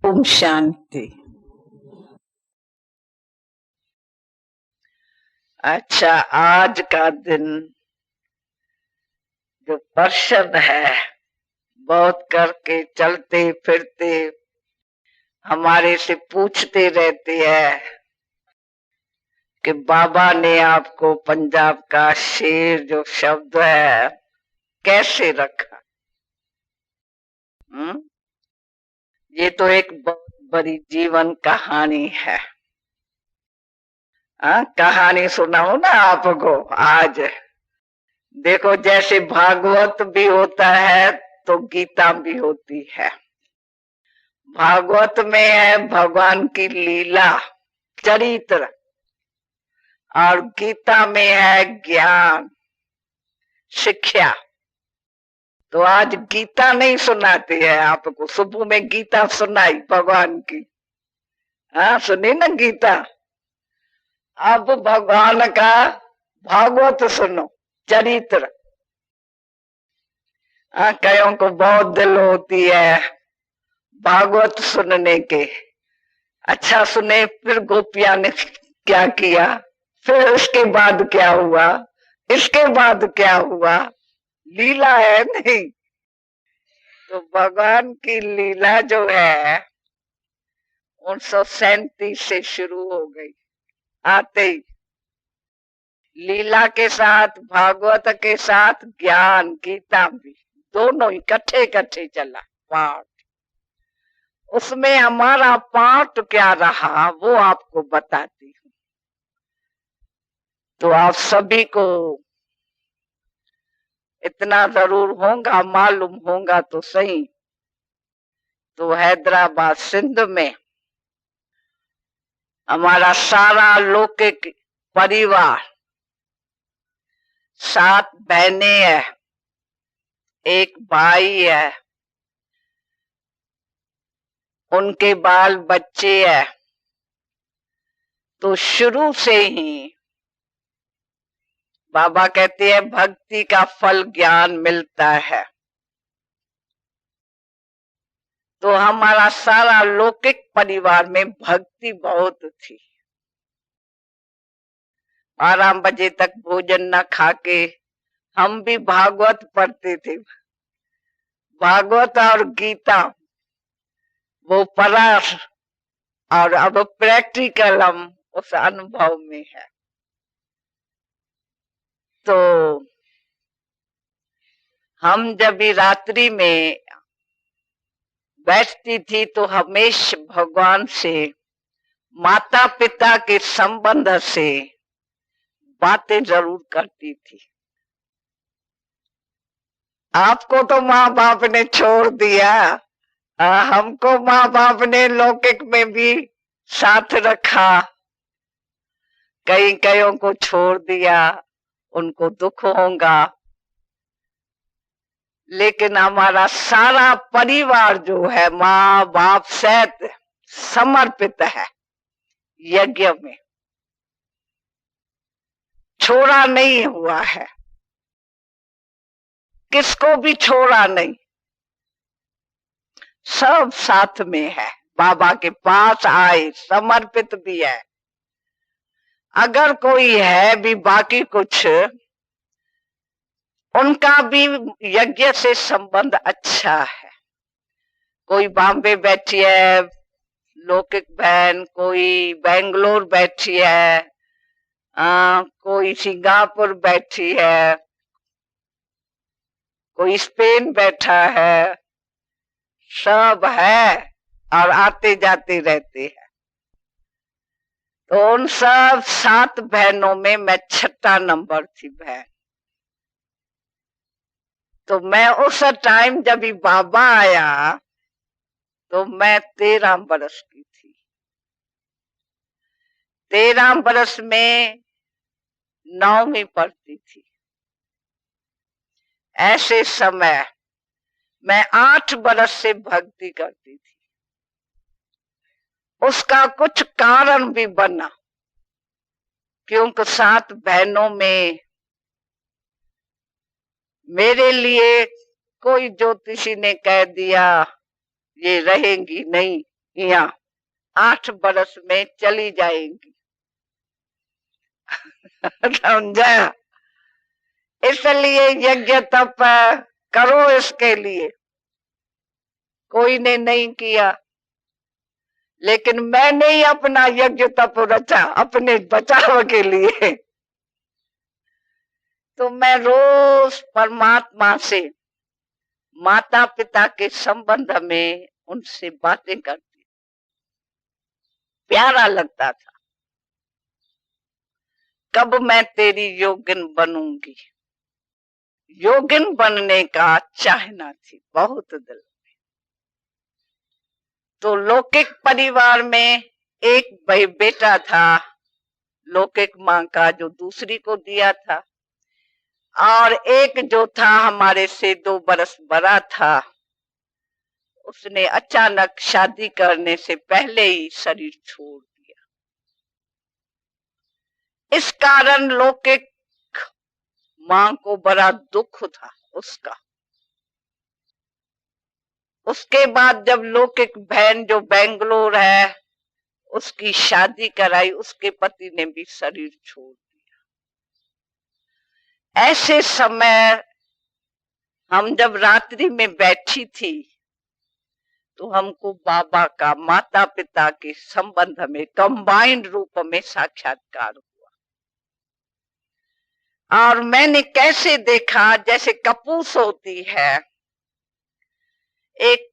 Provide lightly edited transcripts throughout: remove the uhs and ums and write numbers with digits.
ओम शांति। अच्छा, आज का दिन जो प्रश्न है, बहुत करके चलते फिरते हमारे से पूछते रहते हैं कि बाबा ने आपको पंजाब का शेर जो शब्द है कैसे रखा। ये तो एक बहुत बड़ी जीवन कहानी है। कहानी सुनाऊं ना आपको आज। देखो, जैसे भागवत भी होता है तो गीता भी होती है। भागवत में है भगवान की लीला, चरित्र, और गीता में है ज्ञान, शिक्षा। तो आज गीता नहीं सुनाते हैं आपको, सुबह में गीता सुनाई भगवान की। सुनी ना गीता। अब भगवान का भागवत सुनो, चरित्र। कईयों को बहुत दिल होती है भागवत सुनने के। अच्छा सुने, फिर गोपिया ने क्या किया, फिर उसके बाद क्या हुआ, इसके बाद क्या हुआ, लीला है नहीं। तो भगवान की लीला जो है 1937 से शुरू हो गई। आते ही लीला के साथ, भागवत के साथ ज्ञान, गीता भी, दोनों इकट्ठे इकट्ठे चला पाठ। उसमें हमारा पाठ क्या रहा वो आपको बताती हूँ। तो आप सभी को इतना जरूर होगा, मालूम होगा तो सही। तो हैदराबाद सिंध में हमारा सारा लौकिक परिवार, 7 बहनें है, एक भाई है, उनके बाल बच्चे है। तो शुरू से ही बाबा कहते हैं भक्ति का फल ज्ञान मिलता है। तो हमारा सारा लौकिक परिवार में भक्ति बहुत थी। 12 बजे तक भोजन न खा के हम भी भागवत पढ़ते थे। भागवत और गीता वो पढ़ा, और अब प्रैक्टिकल हम उस अनुभव में है। तो हम जब भी रात्रि में बैठती थी तो हमेशा भगवान से, माता पिता के संबंध से बातें जरूर करती थी। आपको तो माँ बाप ने छोड़ दिया, हमको माँ बाप ने लौकिक में भी साथ रखा, कईयों को छोड़ दिया, उनको दुख होगा। लेकिन हमारा सारा परिवार जो है माँ बाप सहित समर्पित है यज्ञ में, छोड़ा नहीं हुआ है, किसको भी छोड़ा नहीं, सब साथ में है, बाबा के पास आए, समर्पित भी है। अगर कोई है भी बाकी कुछ, उनका भी यज्ञ से संबंध अच्छा है। कोई बॉम्बे बैठी है लौकिक बहन, कोई बेंगलोर बैठी है, कोई सिंगापुर बैठी है, कोई स्पेन बैठा है, सब है और आते जाते रहते हैं। तो उन सब 7 बहनों में मैं 6ठा नंबर थी बहन। तो मैं उस टाइम जब भी बाबा आया तो मैं 13 बरस की थी। 13 बरस में 9वीं पढ़ती थी। ऐसे समय मैं 8 बरस से भक्ति करती थी। उसका कुछ कारण भी बना, क्योंकि 7 बहनों में मेरे लिए कोई ज्योतिषी ने कह दिया ये रहेंगी नहीं, यहाँ 8 बरस में चली जाएंगी। समझा? इसलिए यज्ञ तप करो, इसके लिए कोई ने नहीं किया, लेकिन मैंने ही अपना यज्ञ तप रचा अपने बचाव के लिए। तो मैं रोज परमात्मा से, माता पिता के संबंध में उनसे बातें करती, प्यारा लगता था। कब मैं तेरी योगिन बनूंगी, योगिन बनने का चाहना थी बहुत दिल में। तो लौकिक परिवार में एक बेटा था, लौकिक माँ का, जो दूसरी को दिया था, और एक जो था हमारे से 2 बरस बड़ा था, उसने अचानक शादी करने से पहले ही शरीर छोड़ दिया। इस कारण लौकिक मां को बड़ा दुख था उसका। उसके बाद जब लौकिक बहन जो बेंगलोर है, उसकी शादी कराई, उसके पति ने भी शरीर छोड़ दिया। ऐसे समय हम जब रात्रि में बैठी थी तो हमको बाबा का माता पिता के संबंध में कंबाइंड रूप में साक्षात्कार हुआ। और मैंने कैसे देखा, जैसे कपूस होती है, एक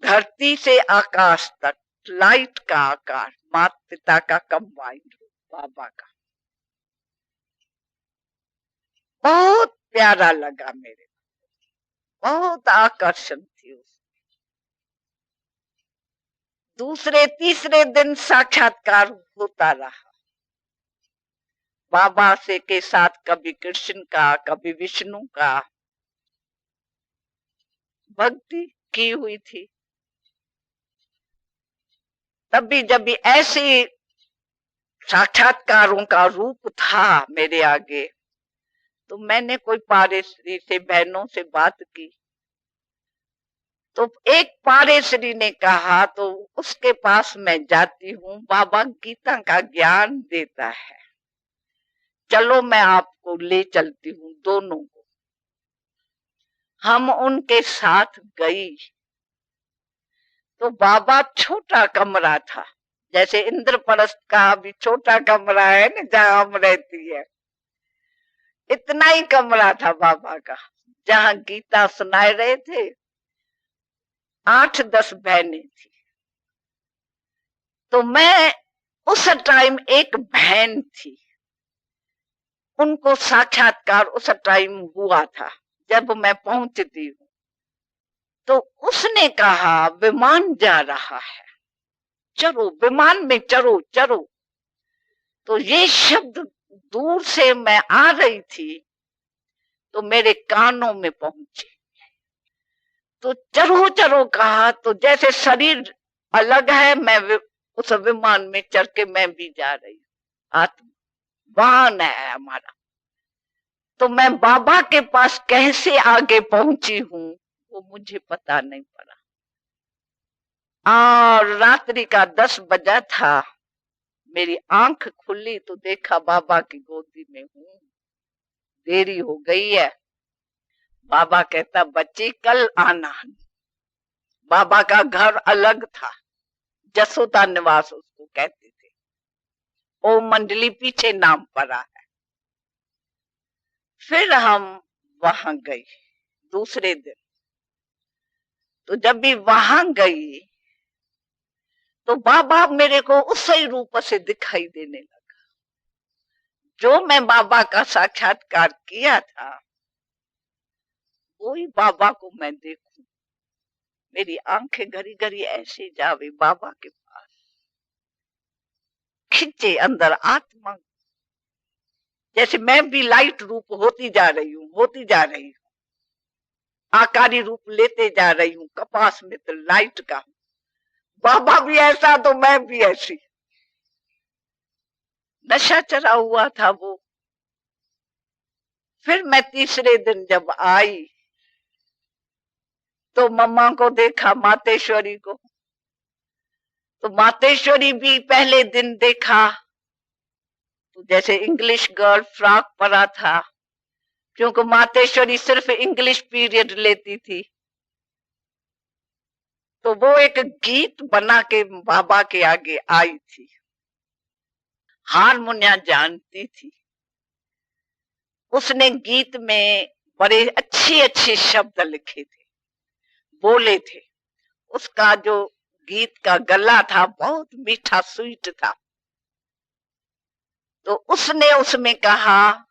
धरती से आकाश तक लाइट का आकार, माता पिता का कंबाइंड रूप बाबा का। बहुत प्यारा लगा मेरे, बहुत आकर्षण थी उसमें। दूसरे तीसरे दिन साक्षात्कार होता रहा बाबा से के साथ, कभी कृष्ण का, कभी विष्णु का भक्ति की हुई थी। तभी जब भी ऐसे साक्षात्कारों का रूप था मेरे आगे, तो मैंने कोई पारेश्वरी से, बहनों से बात की। तो एक पारेश्वरी ने कहा, तो उसके पास मैं जाती हूँ, बाबा गीता का ज्ञान देता है, चलो मैं आपको ले चलती हूँ दोनों को। हम उनके साथ गई तो बाबा, छोटा कमरा था, जैसे इंद्रप्रस्थ का भी छोटा कमरा है ना जहां हम रहती है, इतना ही कमरा था बाबा का, जहां गीता सुनाए रहे थे। 8-10 बहनें थी। तो मैं उस टाइम, एक बहन थी, उनको साक्षात्कार उस टाइम हुआ था। जब मैं पहुंचती हूँ तो उसने कहा, विमान जा रहा है, चलो विमान में चलो चलो। तो ये शब्द दूर से मैं आ रही थी तो मेरे कानों में पहुंचे। तो चलो चलो कहा, तो जैसे शरीर अलग है, मैं उस विमान में चढ़ के मैं भी जा रही हूँ, आत्मा वाहन है हमारा। तो मैं बाबा के पास कैसे आगे पहुंची हूँ वो मुझे पता नहीं पड़ा। और रात्रि का 10 बजा था, मेरी आंख खुली तो देखा बाबा की गोदी में हूँ। देरी हो गई है। बाबा कहता, बच्ची कल आना। बाबा का घर अलग था, जसोदा निवास उसको कहते थे, ओम मंडली पीछे नाम पड़ा है। फिर हम वहां गए दूसरे दिन। तो जब भी वहां गई तो बाबा मेरे को उसी रूप से दिखाई देने लगा जो मैं बाबा का साक्षात्कार किया था, वही बाबा को मैं देखूं। मेरी आंखें घड़ी घड़ी ऐसे जावे बाबा के पास, खिंचे अंदर आत्मा, जैसे मैं भी लाइट रूप होती जा रही हूँ, होती जा रही हूँ, आकारी रूप लेते जा रही हूँ, कपास में तो लाइट का। बाबा भी ऐसा तो मैं भी ऐसी। नशा चढ़ा हुआ था वो। फिर मैं तीसरे दिन जब आई तो मम्मा को देखा, मातेश्वरी को। तो मातेश्वरी भी पहले दिन देखा तो जैसे इंग्लिश गर्ल फ्रॉक परा था, क्योंकि मातेश्वरी सिर्फ इंग्लिश पीरियड लेती थी। तो वो एक गीत बना के बाबा के आगे आई थी, हारमोनिया जानती थी। उसने गीत में बड़े अच्छे अच्छे शब्द लिखे थे, बोले थे। उसका जो गीत का गला था बहुत मीठा स्वीट था। तो उसने उसमें कहा,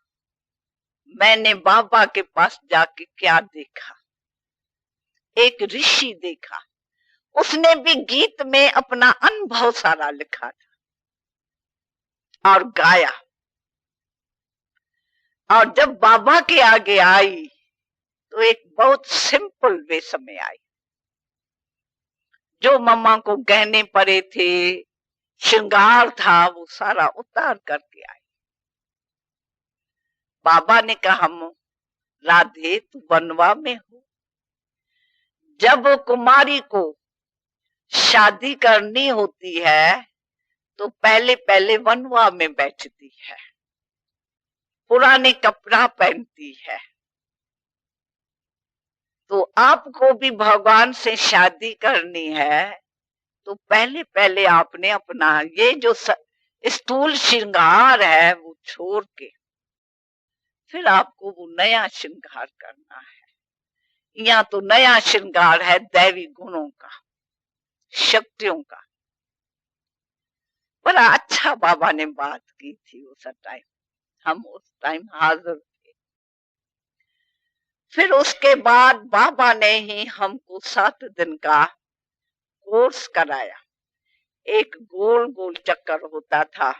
मैंने बाबा के पास जाके क्या देखा, एक ऋषि देखा। उसने भी गीत में अपना अनुभव सारा लिखा था और गाया। और जब बाबा के आगे आई तो एक बहुत सिंपल वेश में आई। जो मम्मा को गहने पड़े थे, श्रृंगार था, वो सारा उतार करके आई। बाबा ने कहा, राधे तू बनवा में हो। जब कुमारी को शादी करनी होती है तो पहले पहले वनवा में बैठती है, पुराने कपड़ा पहनती है। तो आपको भी भगवान से शादी करनी है तो पहले पहले आपने अपना ये जो स्थूल श्रृंगार है वो छोड़ के फिर आपको वो नया श्रृंगार करना है। यहाँ तो नया श्रृंगार है दैवी गुणों का, शक्तियों का। बड़ा अच्छा बाबा ने बात की थी उस टाइम, हम उस टाइम हाजिर थे। फिर उसके बाद बाबा ने ही हमको 7 दिन का कोर्स कराया। एक गोल गोल चक्कर होता था,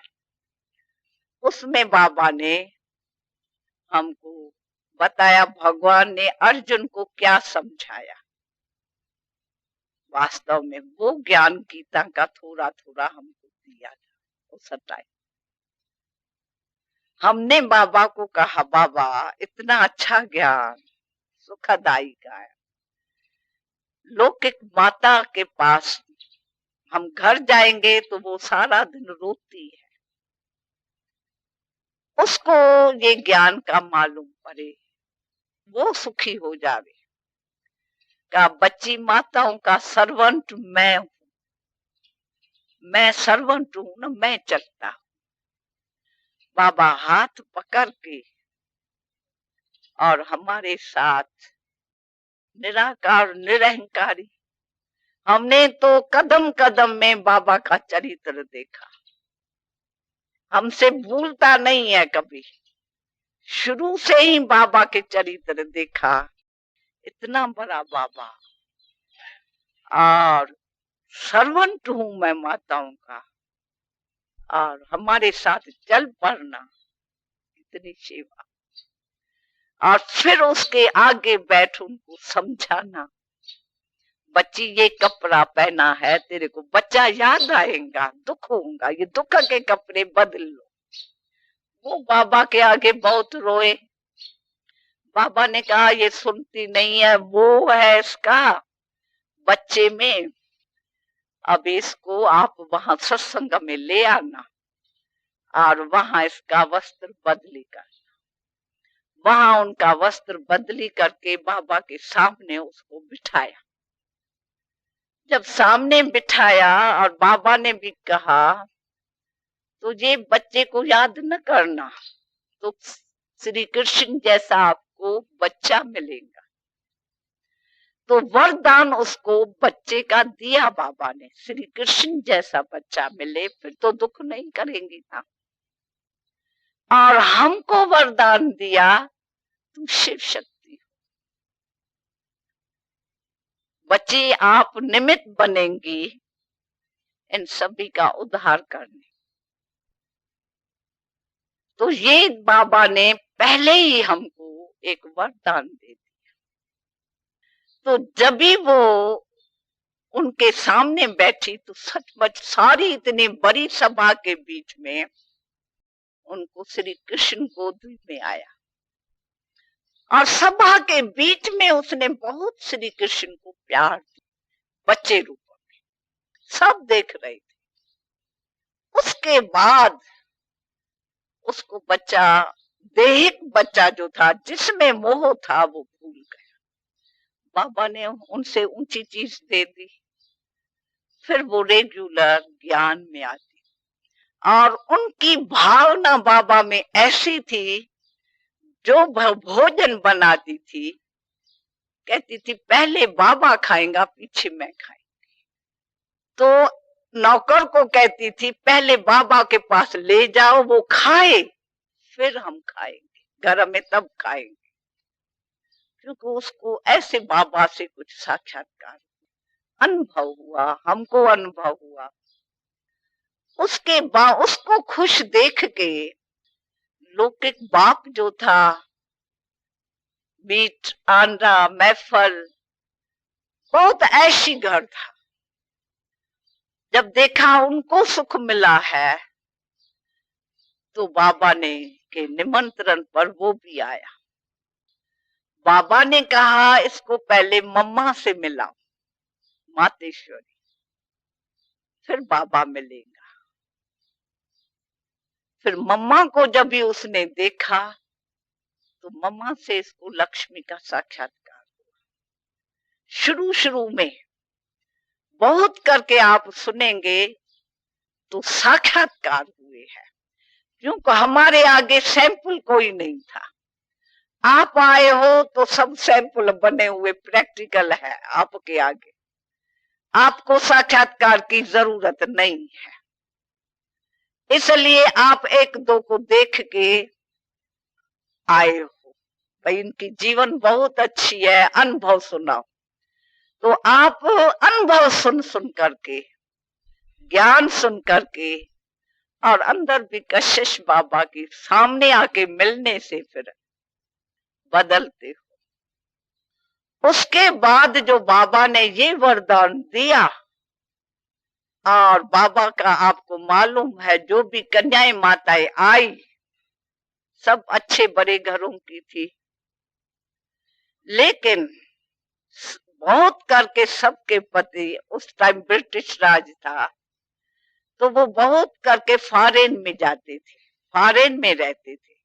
उसमें बाबा ने हमको बताया भगवान ने अर्जुन को क्या समझाया। वास्तव में वो ज्ञान गीता का थोड़ा थोड़ा हमको दिया था उस टाइम। हमने बाबा को कहा, बाबा इतना अच्छा ज्ञान सुखदायी का है। लौकिक माता के पास हम घर जाएंगे तो वो सारा दिन रोती है, उसको ये ज्ञान का मालूम पड़े, वो सुखी हो जावे। का बच्ची माताओं का सर्वेंट मैं हूं, मैं सर्वेंट हूं ना, मैं चलता हूं। बाबा हाथ पकड़ के और हमारे साथ निराकार निरहंकारी, हमने तो कदम कदम में बाबा का चरित्र देखा। हमसे भूलता नहीं है कभी, शुरू से ही बाबा के चरित्र देखा। इतना बड़ा बाबा, और सर्वेंट हूं मैं माताओं का, और हमारे साथ चल पड़ना, इतनी सेवा। और फिर उसके आगे बैठ उनको समझाना, बच्ची ये कपड़ा पहना है, तेरे को बच्चा याद आएगा, दुख होगा, ये दुख के कपड़े बदल लो। वो बाबा के आगे बहुत रोए। बाबा ने कहा ये सुनती नहीं है, वो है इसका बच्चे में, अब इसको आप वहां सत्संग में ले आना और वहां इसका वस्त्र बदली करना। वहां उनका वस्त्र बदली करके बाबा के सामने उसको बिठाया। जब सामने बिठाया और बाबा ने भी कहा तुझे बच्चे को याद न करना तो श्री कृष्ण जैसा आपको बच्चा मिलेगा। तो वरदान उसको बच्चे का दिया बाबा ने, श्री कृष्ण जैसा बच्चा मिले फिर तो दुख नहीं करेंगी ना। और हमको वरदान दिया तुम शिव शक्ति हो, बच्चे आप निमित्त बनेंगी इन सभी का उद्धार करने। तो ये बाबा ने पहले ही हमको एक वरदान दे दिया। तो जब भी वो उनके सामने बैठी तो सचमुच सारी इतनी बड़ी सभा के बीच में उनको श्री कृष्ण गोद में आया, और सभा के बीच में उसने बहुत श्री कृष्ण को प्यार दिया बच्चे रूप में। सब देख रहे थे। उसके बाद उसको बच्चा, देहिक बच्चा जो था, जिसमें मोह था, वो भूल गया। बाबा ने उनसे ऊंची चीज दे दी, फिर वो रेगुलर ज्ञान में आती। और उनकी भावना बाबा में ऐसी थी, जो भोजन बनाती थी, कहती थी पहले बाबा खाएगा, पीछे मैं खाएंगी। तो नौकर को कहती थी पहले बाबा के पास ले जाओ, वो खाए, फिर हम खाएंगे, घर में तब खाएंगे। क्योंकि उसको ऐसे बाबा से कुछ साक्षात्कार अनुभव हुआ, हमको अनुभव हुआ। उसके बाद उसको खुश देख के लौकिक बाप जो था, मीट, अंडा, महफल, बहुत ऐशी घर था, जब देखा उनको सुख मिला है, तो बाबा ने के निमंत्रण पर वो भी आया। बाबा ने कहा इसको पहले मम्मा से मिलाओ, मातेश्वरी, फिर बाबा मिलेगा। फिर मम्मा को जब भी उसने देखा, तो मम्मा से इसको लक्ष्मी का साक्षात्कार हुआ। शुरू शुरू में बहुत करके आप सुनेंगे तो साक्षात्कार हुए हैं, क्योंकि हमारे आगे सैंपल कोई नहीं था। आप आए हो तो सब सैंपल बने हुए प्रैक्टिकल है आपके आगे, आपको साक्षात्कार की जरूरत नहीं है। इसलिए आप एक दो को देख के आए हो, भाई इनकी जीवन बहुत अच्छी है, अनुभव सुनाओ। तो आप अनुभव सुन सुन करके, ज्ञान सुन करके, और अंदर भी कशिश बाबा के सामने आके मिलने से फिर बदलते हो। उसके बाद जो बाबा ने ये वरदान दिया, और बाबा का आपको मालूम है, जो भी कन्याएं माताएं आई, सब अच्छे बड़े घरों की थी, लेकिन बहुत करके सबके पति, उस टाइम ब्रिटिश राज था, तो वो बहुत करके फॉरेन में जाते थे, फॉरेन में रहते थे।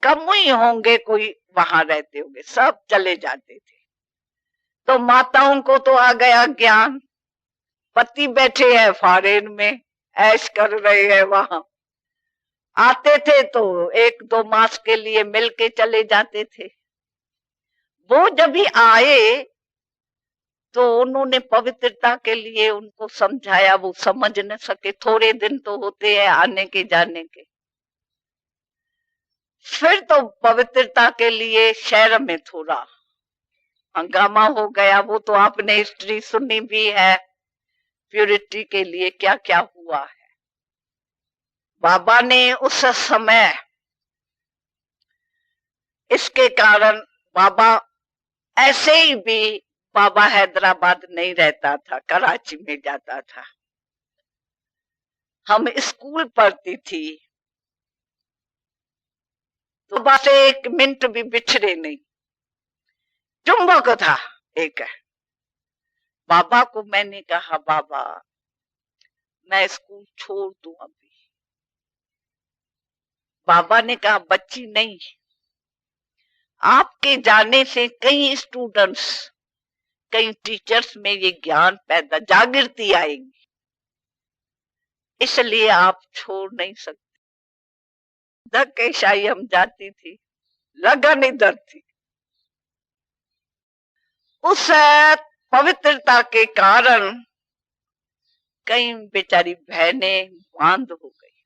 कम ही होंगे कोई वहां रहते होंगे, सब चले जाते थे। तो माताओं को तो आ गया ज्ञान, पति बैठे हैं फॉरेन में, ऐश कर रहे हैं वहां। आते थे तो 1-2 मास के लिए मिलके चले जाते थे। वो जब भी आए तो उन्होंने पवित्रता के लिए उनको समझाया, वो समझ न सके, थोड़े दिन तो होते हैं आने के जाने के। फिर तो पवित्रता के लिए शहर में थोड़ा हंगामा हो गया, वो तो आपने हिस्ट्री सुनी भी है, प्यूरिटी के लिए क्या क्या हुआ है। बाबा ने उस समय, इसके कारण बाबा ऐसे ही भी, बाबा हैदराबाद नहीं रहता था, कराची में जाता था। हम स्कूल पढ़ती थी, तो बस 1 मिनट भी बिछड़े नहीं, चुंबक था एक। बाबा को मैंने कहा बाबा मैं स्कूल छोड़ दूं अभी। बाबा ने कहा बच्ची नहीं, आपके जाने से कई स्टूडेंट्स, कई टीचर्स में ये ज्ञान पैदा, जागृति आएगी, इसलिए आप छोड़ नहीं सकते। धक्केशाही हम जाती थी, लगन इधर थी। उस पवित्रता के कारण कई बेचारी बहनें बांध हो गई,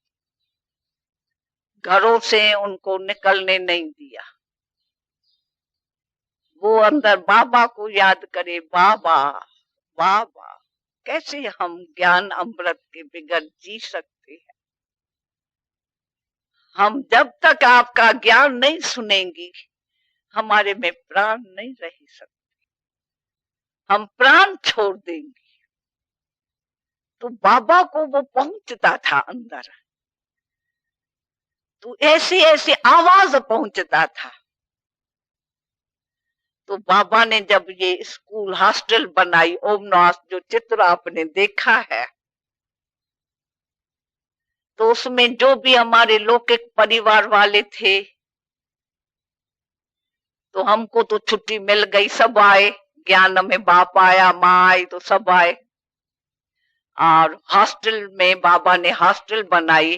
घरों से उनको निकलने नहीं दिया। वो अंदर बाबा को याद करे, बाबा बाबा, कैसे हम ज्ञान अमृत के बिगड़ जी सकते हैं। हम जब तक आपका ज्ञान नहीं सुनेंगी, हमारे में प्राण नहीं रह सकते, हम प्राण छोड़ देंगे। तो बाबा को वो पहुंचता था अंदर, तो ऐसी ऐसी आवाज पहुंचता था। तो बाबा ने जब ये स्कूल हॉस्टल बनाई ओमनास, जो चित्र आपने देखा है, तो उसमें जो भी हमारे लौकिक परिवार वाले थे, तो हमको तो छुट्टी मिल गई, सब आए। ज्ञान में बाप आया, माँ आई, तो सब आए। और हॉस्टल में बाबा ने हॉस्टल बनाई,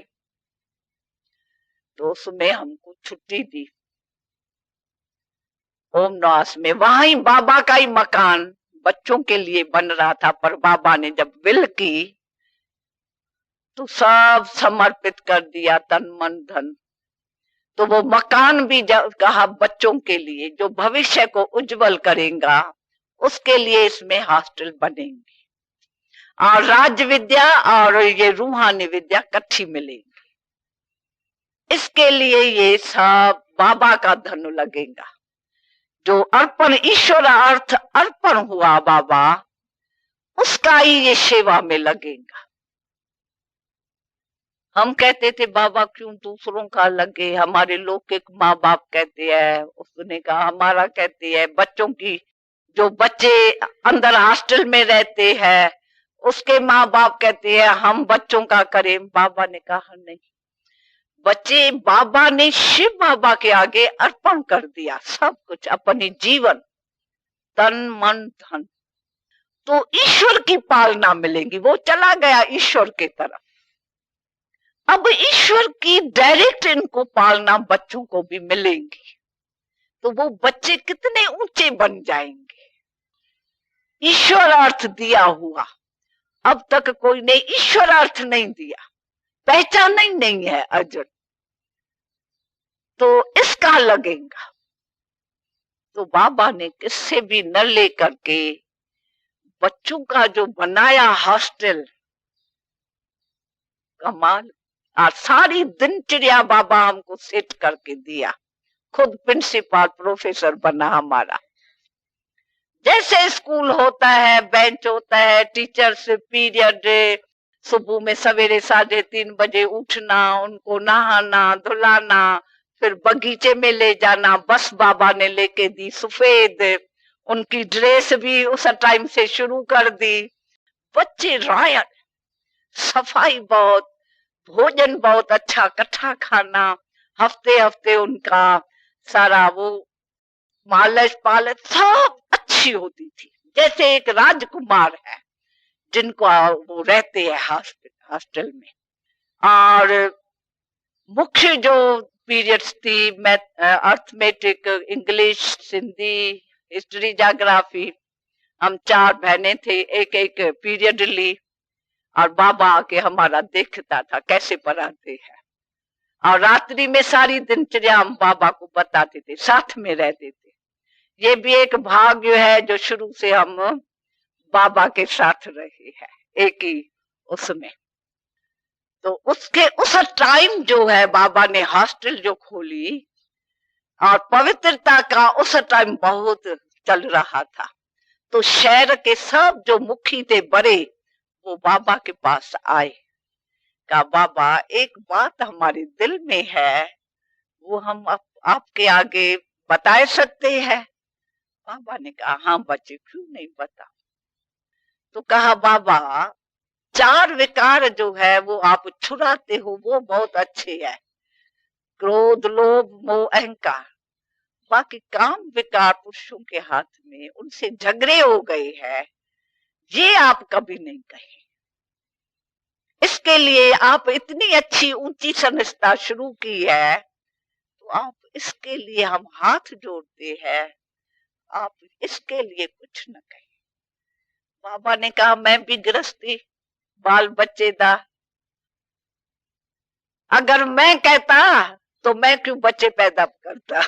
तो उसमें हमको छुट्टी दी ओमनास में। वहीं बाबा का ही मकान बच्चों के लिए बन रहा था, पर बाबा ने जब विल की तो सब समर्पित कर दिया, तन मन धन। तो वो मकान भी कहा बच्चों के लिए, जो भविष्य को उज्जवल करेगा, उसके लिए इसमें हॉस्टल बनेंगे और राज्य विद्या और ये रूहानी विद्या इकट्ठी मिलेगी। इसके लिए ये सब बाबा का धन लगेगा। जो अर्पण ईश्वर अर्थ अर्पण हुआ बाबा, उसका ही ये सेवा में लगेगा। हम कहते थे बाबा क्यों दूसरों का लगे, हमारे लौकिक माँ बाप कहते हैं। उसने कहा हमारा कहते हैं, बच्चों की, जो बच्चे अंदर हॉस्टल में रहते हैं उसके माँ बाप कहते हैं हम बच्चों का करें। बाबा ने कहा नहीं, बच्चे बाबा ने शिव बाबा के आगे अर्पण कर दिया सब कुछ, अपने जीवन, तन मन धन, तो ईश्वर की पालना मिलेगी। वो चला गया ईश्वर की तरफ। अब ईश्वर की डायरेक्ट इनको पालना बच्चों को भी मिलेंगी, तो वो बच्चे कितने ऊंचे बन जाएंगे। ईश्वर अर्थ दिया हुआ, अब तक कोई ने ईश्वर अर्थ नहीं दिया, पहचान ही नहीं है अर्जुन, तो इसका लगेगा। तो बाबा ने किससे भी न लेकर के बच्चों का जो बनाया हॉस्टल, कमाल। और सारी दिनचर्या बाबा हमको सेट करके दिया, खुद प्रिंसिपल प्रोफेसर बना हमारा। जैसे स्कूल होता है, बेंच होता है, टीचर्स पीरियड, सुबह में सवेरे 3:30 बजे उठना, उनको नहाना धुलाना, फिर बगीचे में ले जाना। बस बाबा ने लेके दी सफेद, उनकी ड्रेस भी उस टाइम से शुरू कर दी। बच्चे रायन, सफाई बहुत, भोजन बहुत अच्छा, कट्ठा खाना, हफ्ते हफ्ते उनका सारा वो मालिश पालश सब अच्छी होती थी, जैसे एक राजकुमार है जिनको वो रहते हैं हॉस्टल में। और मुख्य जो पीरियड्स थी, arithmetic, English, Hindi, history, geography, हम 4 बहनें थे, एक एक पीरियड ली, और बाबा आके हमारा देखता था कैसे पढ़ाते हैं। और रात्रि में सारी दिनचर्या हम बाबा को बताते थे, साथ में रहते थे। ये भी एक भाग्य है जो शुरू से हम बाबा के साथ रहे हैं, एक ही उसमें। तो उसके उस टाइम जो है बाबा ने हॉस्टल जो खोली, और पवित्रता का उस टाइम बहुत चल रहा था, तो शहर के सब जो मुखी थे बड़े, वो बाबा के पास आए। कहा बाबा एक बात हमारे दिल में है, वो हम आपके आगे बता सकते हैं? बाबा ने कहा हाँ बच्चे, क्यों नहीं बता। तो कहा बाबा 4 विकार जो है वो आप छुड़ाते हो, वो बहुत अच्छे है, क्रोध, लोभ, मोह, अहंकार। बाकी काम विकार पुरुषों के हाथ में, उनसे झगड़े हो गए हैं, ये आप कभी नहीं कहे। इसके लिए आप इतनी अच्छी ऊंची संस्था शुरू की है, तो आप इसके लिए हम हाथ जोड़ते हैं, आप इसके लिए कुछ न कहें। बाबा ने कहा मैं भी गृहस्थी, बाल बच्चे दा, अगर मैं कहता तो मैं क्यों बच्चे पैदा करता।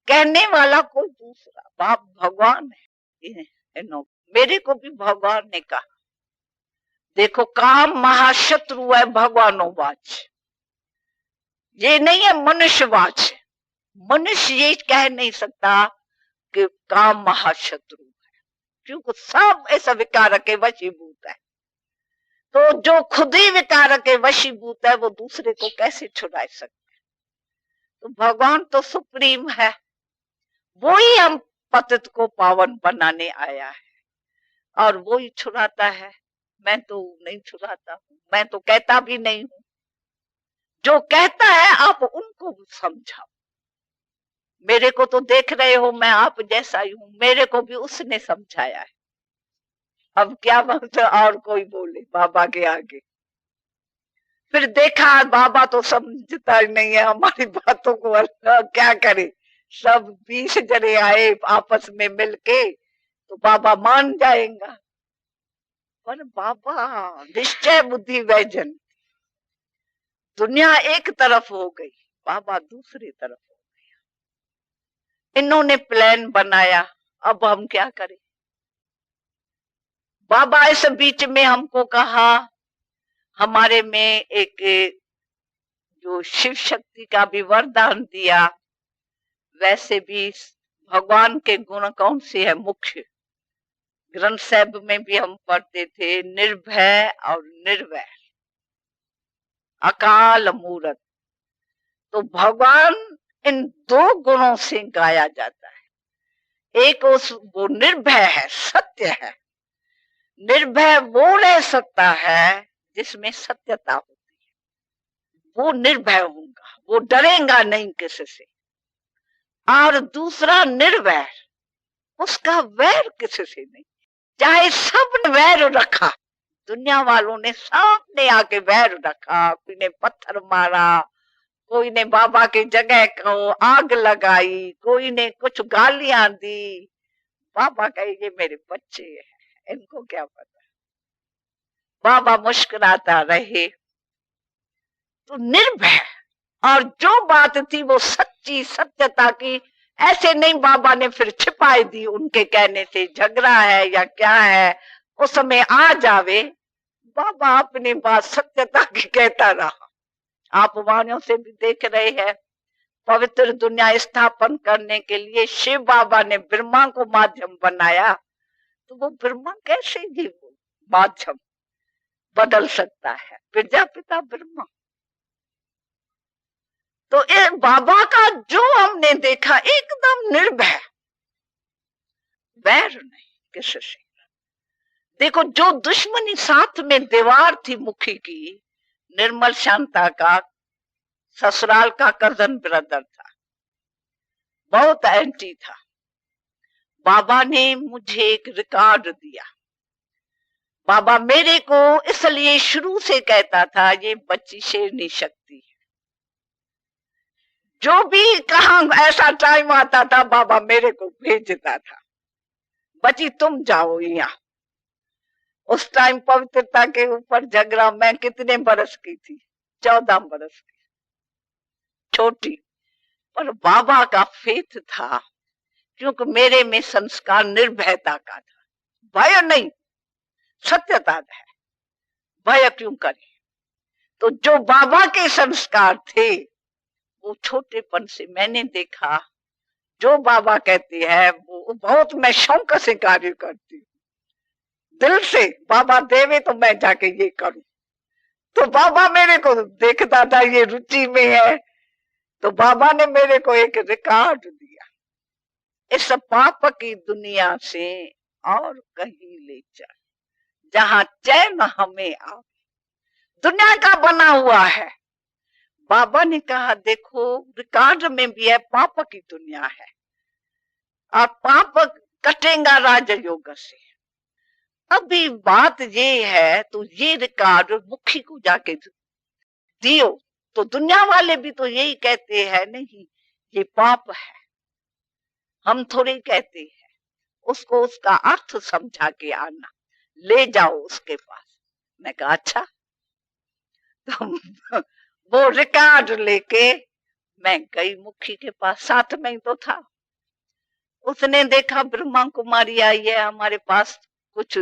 कहने वाला कोई दूसरा, बाप भगवान है। मेरे को भी भगवान ने कहा, देखो काम महाशत्रु है भगवानोवाच, ये नहीं है मनुष्यवाच। मनुष्य ये कह नहीं सकता कि काम महाशत्रु है, क्योंकि सब ऐसा विकार के वशीभूत है। तो जो खुद ही विकार के वशीभूत है, वो दूसरे को कैसे छुड़ा सकते? तो भगवान तो सुप्रीम है, वो ही हम पतित को पावन बनाने आया है, और वो ही छुड़ाता है। मैं तो नहीं छुड़ाता हूँ, मैं तो कहता भी नहीं हूँ। जो कहता है आप उनको समझाओ। मेरे को तो देख रहे हो, मैं आप जैसा ही हूँ, मेरे को भी उसने समझाया है। अब क्या मतलब और कोई बोले बाबा के आगे। फिर देखा बाबा तो समझता ही नहीं है हमारी बातों को, क्या करे। सब 20 जने आए आपस में मिलके, तो बाबा मान जाएगा। पर बाबा निश्चय बुद्धि वैजन, दुनिया एक तरफ हो गई, बाबा दूसरी तरफ हो गया। इन्होंने प्लान बनाया, अब हम क्या करें। बाबा इस बीच में हमको कहा, हमारे में एक जो शिव शक्ति का भी वरदान दिया, वैसे भी भगवान के गुण कौन से है मुख्य, ग्रंथ साहिब में भी हम पढ़ते थे, निर्भय और निर्वैर, अकाल मूरत। तो भगवान इन दो गुणों से गाया जाता है। एक वो निर्भय है, सत्य है। निर्भय वो रह सकता है जिसमें सत्यता होती है, वो निर्भय होगा, वो डरेगा नहीं किसी से। और दूसरा निर्वैर, उसका वैर किसी से नहीं। चाहे सब वैर रखा, दुनिया वालों ने सामने आके वैर रखा, कोई ने पत्थर मारा, कोई ने बाबा की जगह को आग लगाई, कोई ने कुछ गालियां दी, बाबा कहे ये मेरे बच्चे हैं, इनको क्या पता। बाबा मुस्कुराता रहे। तो निर्भय, और जो बात थी वो सच्ची सत्यता की। ऐसे नहीं बाबा ने फिर छिपाई दी, उनके कहने से झगड़ा है या क्या है, उस समय आ जावे। बाबा अपनी बात सत्यता की कहता रहा। आप वाणियों से भी देख रहे हैं, पवित्र दुनिया स्थापन करने के लिए शिव बाबा ने ब्रह्मा को माध्यम बनाया, तो वो ब्रह्मा कैसे ही माध्यम बदल सकता है, प्रजापिता ब्रह्मा। तो ये बाबा का जो हमने देखा, एकदम निर्भय, वैर नहीं किसी से। देखो, जो दुश्मनी साथ में दीवार थी मुखी की, निर्मल शांता का ससुराल का कजन ब्रदर था, बहुत एंटी था। बाबा ने मुझे एक रिकॉर्ड दिया। बाबा मेरे को इसलिए शुरू से कहता था, ये बच्ची शेरनी शक्ति है। जो भी कहा ऐसा टाइम आता था, बाबा मेरे को भेजता था, बच्ची तुम जाओ यहाँ। उस टाइम पवित्रता के ऊपर झगड़ा, मैं कितने बरस की थी, 14 बरस की, छोटी। पर बाबा का फेथ था, क्योंकि मेरे में संस्कार निर्भयता का था। भय नहीं, सत्यता है। भय क्यों करे। तो जो बाबा के संस्कार थे, वो छोटेपन से मैंने देखा। जो बाबा कहते हैं वो बहुत मैं शौक से कार्य करती हूँ, दिल से। बाबा देवे तो मैं जाके ये करूं। तो बाबा मेरे को देखता था ये रुचि में है, तो बाबा ने मेरे को एक रिकॉर्ड दिया, इस पाप की दुनिया से और कहीं ले चल, जहां चैन हमें आवे। दुनिया का बना हुआ है। बाबा ने कहा देखो, रिकॉर्ड में भी है, पाप की दुनिया है, और पाप कटेगा राजयोग से। अभी बात ये है, तो ये रिकॉर्ड मुखी को जाके दियो, तो दुनिया वाले भी तो यही कहते हैं, नहीं ये पाप है। हम थोड़ी कहते हैं, उसको उसका अर्थ समझा के आना, ले जाओ उसके पास। मैं कहा अच्छा। तो वो रिकॉर्ड लेके मैं गई मुखी के पास, साथ में ही तो था। उसने देखा ब्रह्मा कुमारी आई है हमारे पास, कुछ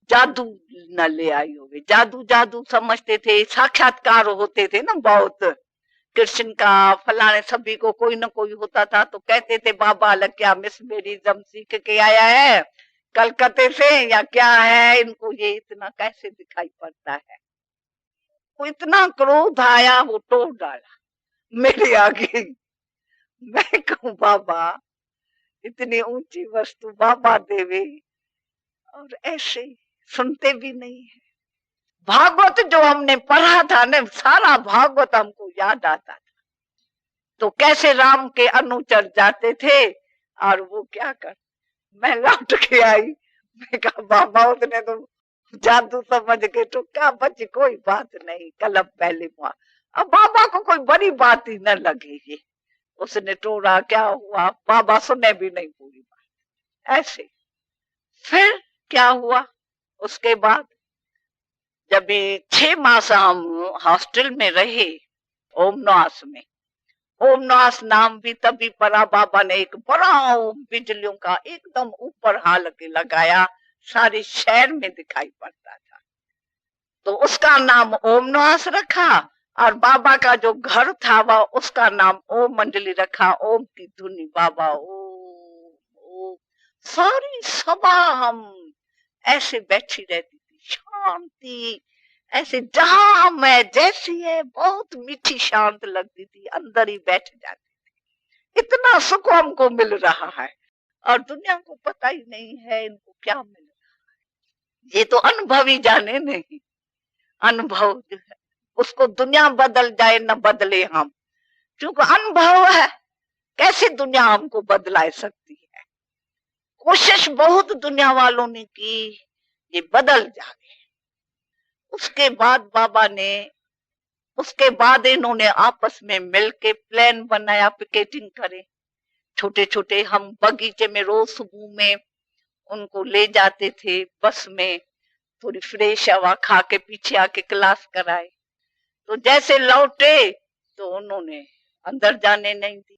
जादू न ले आई होगी। जादू जादू समझते थे, साक्षात्कार होते थे ना बहुत, कृष्ण का फलाने सभी को कोई ना कोई होता था। तो कहते थे बाबा क्या मिस मेरिज्म सीख के आया है कलकत्ते से या क्या है, इनको ये इतना कैसे दिखाई पड़ता है। वो इतना क्रोध आया, वो तोड़ डाला मेरे आगे। मैं कहूं बाबा इतनी ऊंची वस्तु बाबा देवे और ऐसे सुनते भी नहीं है। भागवत जो हमने पढ़ा था ना, सारा भागवत हमको याद आता था। तो कैसे राम के अनुचर जाते थे और वो क्या कर, मैं लौट के आई, मैं कहा बाबा उसने तो जादू समझ के तो क्या बची, कोई बात नहीं, कलम पहले हुआ। अब बाबा को कोई बड़ी बात ही न लगेगी, उसने टोरा क्या हुआ, बाबा सुने भी नहीं पूरी बात। ऐसे फिर क्या हुआ, उसके बाद जब 6 मास हम हॉस्टल में रहे ओमनास में, ओमनास नाम भी तभी पड़ा, बाबा ने एक बड़ा बिजलियों का एकदम ऊपर हाल के लगाया, सारे शहर में दिखाई पड़ता था, तो उसका नाम ओमनास रखा। और बाबा का जो घर था वह उसका नाम ओम मंडली रखा, ओम की धुनी बाबा ओ। सारी सभा हम ऐसे बैठी रहती थी, शांति ऐसे, जहां मैं जैसी है बहुत मीठी शांत लगती थी, अंदर ही बैठ जाती थी। इतना सुख हमको मिल रहा है और दुनिया को पता ही नहीं है इनको क्या मिल रहा है। ये तो अनुभव ही जाने, नहीं अनुभव जो है उसको दुनिया बदल जाए न बदले हम, क्योंकि अनुभव है, कैसे दुनिया हमको बदला सकती है। कोशिश बहुत दुनिया वालों ने की ये बदल जाए। उसके बाद बाबा ने, उसके बाद इन्होंने आपस में मिलके प्लान बनाया, पिकेटिंग करे। छोटे छोटे हम बगीचे में रोज सुबह में उनको ले जाते थे, बस में थोड़ी फ्रेश हवा खा के पीछे आके क्लास कराए। तो जैसे लौटे तो उन्होंने अंदर जाने नहीं दी।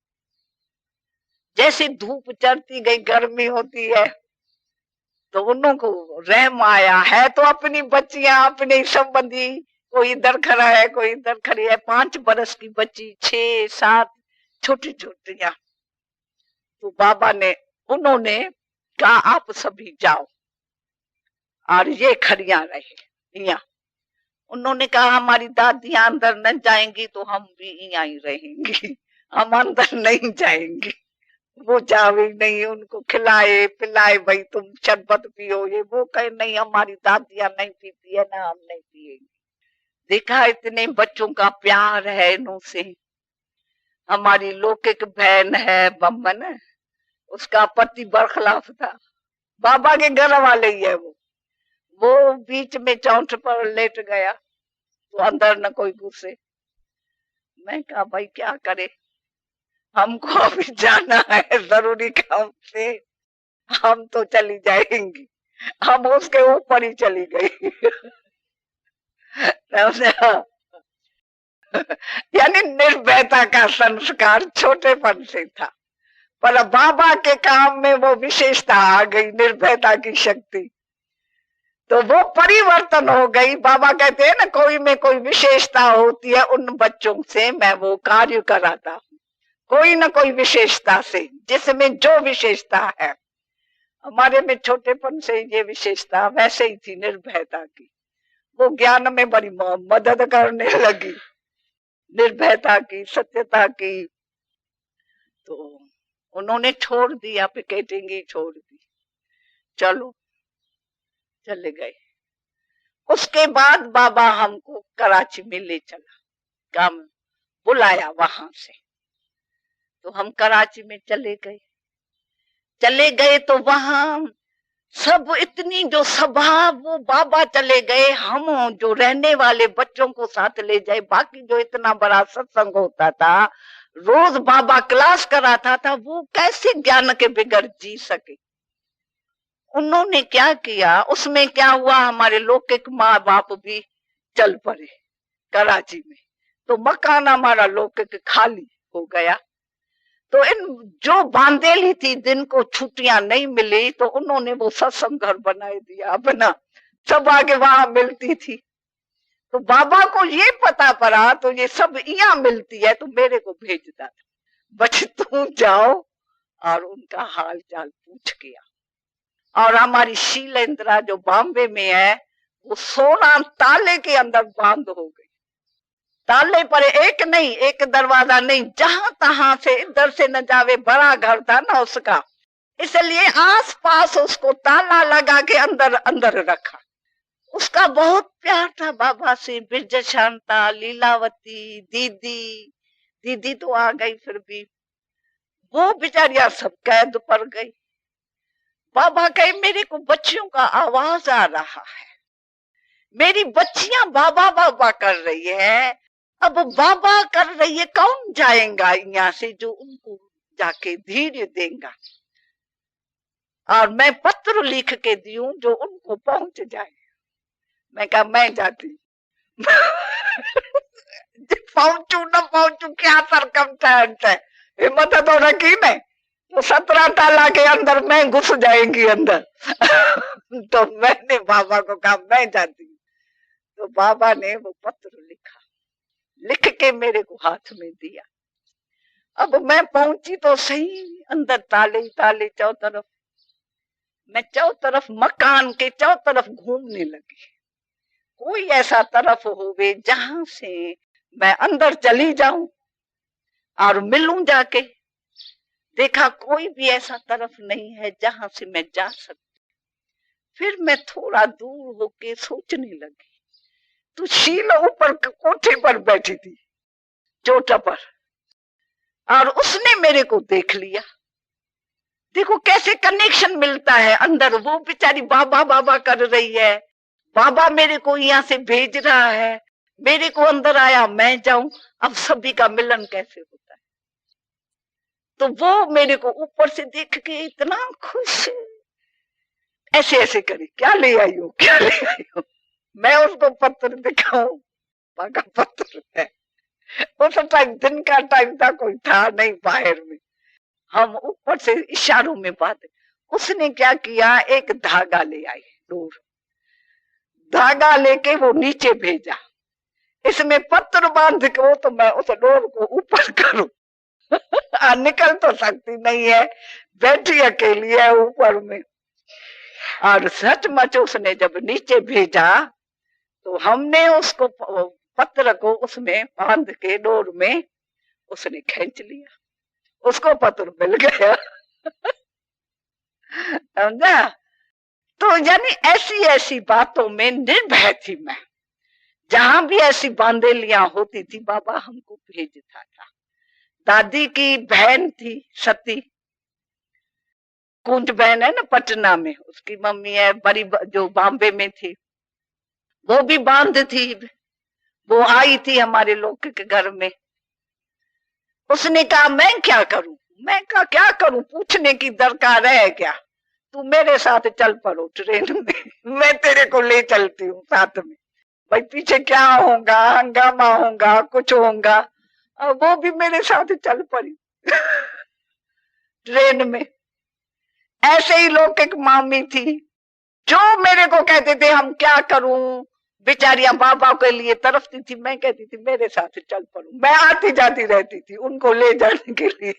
जैसे धूप चढ़ती गई, गर्मी होती है, तो उनको रहम आया, है तो अपनी बच्चियां, अपने संबंधी, कोई इधर खड़ा है कोई इधर खड़ी है, 5 बरस की बच्ची, 6-7 छोटी छोटियां। तो बाबा ने, उन्होंने कहा आप सभी जाओ और ये खड़ियां रहे यहाँ। उन्होंने कहा हमारी दादियां अंदर न जाएंगी तो हम भी यहाँ ही रहेंगी, हम अंदर नहीं जाएंगे। वो जावे नहीं, उनको खिलाए पिलाए, भाई तुम शरबत पियो, ये वो कहे नहीं हमारी दादियां नहीं पीती है ना, हम नहीं पिएंगे। देखा इतने बच्चों का प्यार है इनों से। हमारी लौकिक बहन है बम्बन, उसका पति बरखलाफ था, बाबा के घर वाले ही है वो बीच में चौंठ पर लेट गया तो अंदर न कोई घुसे। मैं कहा भाई क्या करे, हमको अभी जाना है जरूरी काम से, हम तो चली जाएंगी। हम उसके ऊपर ही चली गई। यानी निर्भयता का संस्कार छोटेपन से था, पर बाबा के काम में वो विशेषता आ गई, निर्भयता की शक्ति, तो वो परिवर्तन हो गई। बाबा कहते हैं ना कोई में कोई विशेषता होती है, उन बच्चों से मैं वो कार्य कराता हूँ, कोई ना कोई विशेषता से, जिसमें जो विशेषता है। हमारे में छोटेपन से ये विशेषता वैसे ही थी, निर्भयता की, वो ज्ञान में बड़ी मदद करने लगी, निर्भयता की, सत्यता की। तो उन्होंने छोड़ दिया, पिकेटिंग ही छोड़ दी, चलो चले गए। उसके बाद बाबा हमको कराची में ले चला, काम बुलाया वहां से, तो हम कराची में चले गए तो वहां सब इतनी जो सभा, वो बाबा चले गए, हम जो रहने वाले बच्चों को साथ ले जाए, बाकी जो इतना बड़ा सत्संग होता था, रोज बाबा क्लास कराता था, वो कैसे ज्ञान के बिगड़ जी सके। उन्होंने क्या किया, उसमें क्या हुआ, हमारे लौकिक माँ बाप भी चल पड़े कराची में, तो मकान हमारा लौकिक खाली हो गया। तो इन जो बांधेली थी, दिन को छुट्टियां नहीं मिली, तो उन्होंने वो सत्संग घर बनाए दिया अपना, सब आगे वहां मिलती थी। तो बाबा को ये पता पड़ा, तो ये सब यहाँ मिलती है, तो मेरे को भेजता था, बच तुम जाओ और उनका हाल चाल पूछ के आओ। और हमारी शीलेंद्रा जो बॉम्बे में है, वो 16 ताले के अंदर बंद हो गई, ताले पर एक नहीं, एक दरवाजा नहीं, जहां तहां से इधर से न जावे, बड़ा घर था ना उसका, इसलिए आस पास उसको ताला लगा के अंदर अंदर रखा। उसका बहुत प्यार था बाबा से। बिरज शांता, लीलावती, दीदी, दीदी तो आ गई, फिर भी वो बेचारियां सब कैद पर गई। बाबा कहे मेरे को बच्चियों का आवाज आ रहा है, मेरी बच्चियां बाबा बाबा कर रही है। अब बाबा कर रही है, कौन जाएगा यहाँ से जो उनको जाके धीरे देगा, और मैं पत्र लिख के दूं जो उनको पहुंच जाए। मैं कहा मैं जाती पहुंचू न पहुंचू क्या सरकमस्टेंस है, हिम्मत तो रखी नहीं। तो 17 ताला के अंदर मैं घुस जाएंगी अंदर तो मैंने बाबा को कहा मैं जाती हूँ। तो बाबा ने वो पत्र लिखा, लिख के मेरे को हाथ में दिया। अब मैं पहुंची तो सही, अंदर ताले ताले चौतरफ। मैं चौतरफ मकान के चौतरफ घूमने लगी, कोई ऐसा तरफ होवे जहां से मैं अंदर चली जाऊं और मिलूं जाके। देखा कोई भी ऐसा तरफ नहीं है जहां से मैं जा सकती। फिर मैं थोड़ा दूर होके सोचने लगी, तो शीला ऊपर कोठे पर बैठी थी चोटा पर, और उसने मेरे को देख लिया। देखो कैसे कनेक्शन मिलता है अंदर। वो बेचारी बाबा बाबा कर रही है, बाबा मेरे को यहाँ से भेज रहा है, मेरे को अंदर आया मैं जाऊं। अब सभी का मिलन कैसे होता है। तो वो मेरे को ऊपर से देख के इतना खुश, ऐसे ऐसे करी, क्या ले आई हो, क्या ले आई हो। मैं उसको पत्र दिखाऊं, बाबा का पत्र है। उस टाइम दिन का टाइम था, कोई था नहीं बाहर में, हम ऊपर से इशारों में बात। उसने क्या किया, एक धागा ले आई, डोर धागा लेके वो नीचे भेजा, इसमें पत्र बांध के वो, तो मैं उस डोर को ऊपर करूं निकल तो सकती नहीं है, बैठी अकेली है ऊपर में। और सचमुच उसने जब नीचे भेजा तो हमने उसको पत्र को उसमें बांध के डोर में उसने खींच लिया, उसको पत्र मिल गया समझा। तो यानी ऐसी ऐसी बातों में निर्भय थी मैं। जहां भी ऐसी बांधेलियां होती थी बाबा हमको भेजता था। दादी की बहन थी सती, कुंज बहन है ना पटना में, उसकी मम्मी है बड़ी जो बॉम्बे में थी, वो भी बांध थी। वो आई थी हमारे लोग के घर में। उसने कहा मैं क्या करूं, मैं कहा क्या करूं, पूछने की दरकार है क्या, तू मेरे साथ चल पड़ो ट्रेन में, मैं तेरे को ले चलती हूँ साथ में। भाई पीछे क्या होगा, हंगामा होगा, कुछ होगा। वो भी मेरे साथ चल पड़ी ट्रेन में। ऐसे ही लोग एक मामी थी जो मेरे को कहते थे हम क्या करूं, बेचारियां बाबा के लिए तरफती थी। मैं कहती थी मेरे साथ चल पड़ो, मैं आती जाती रहती थी उनको ले जाने के लिए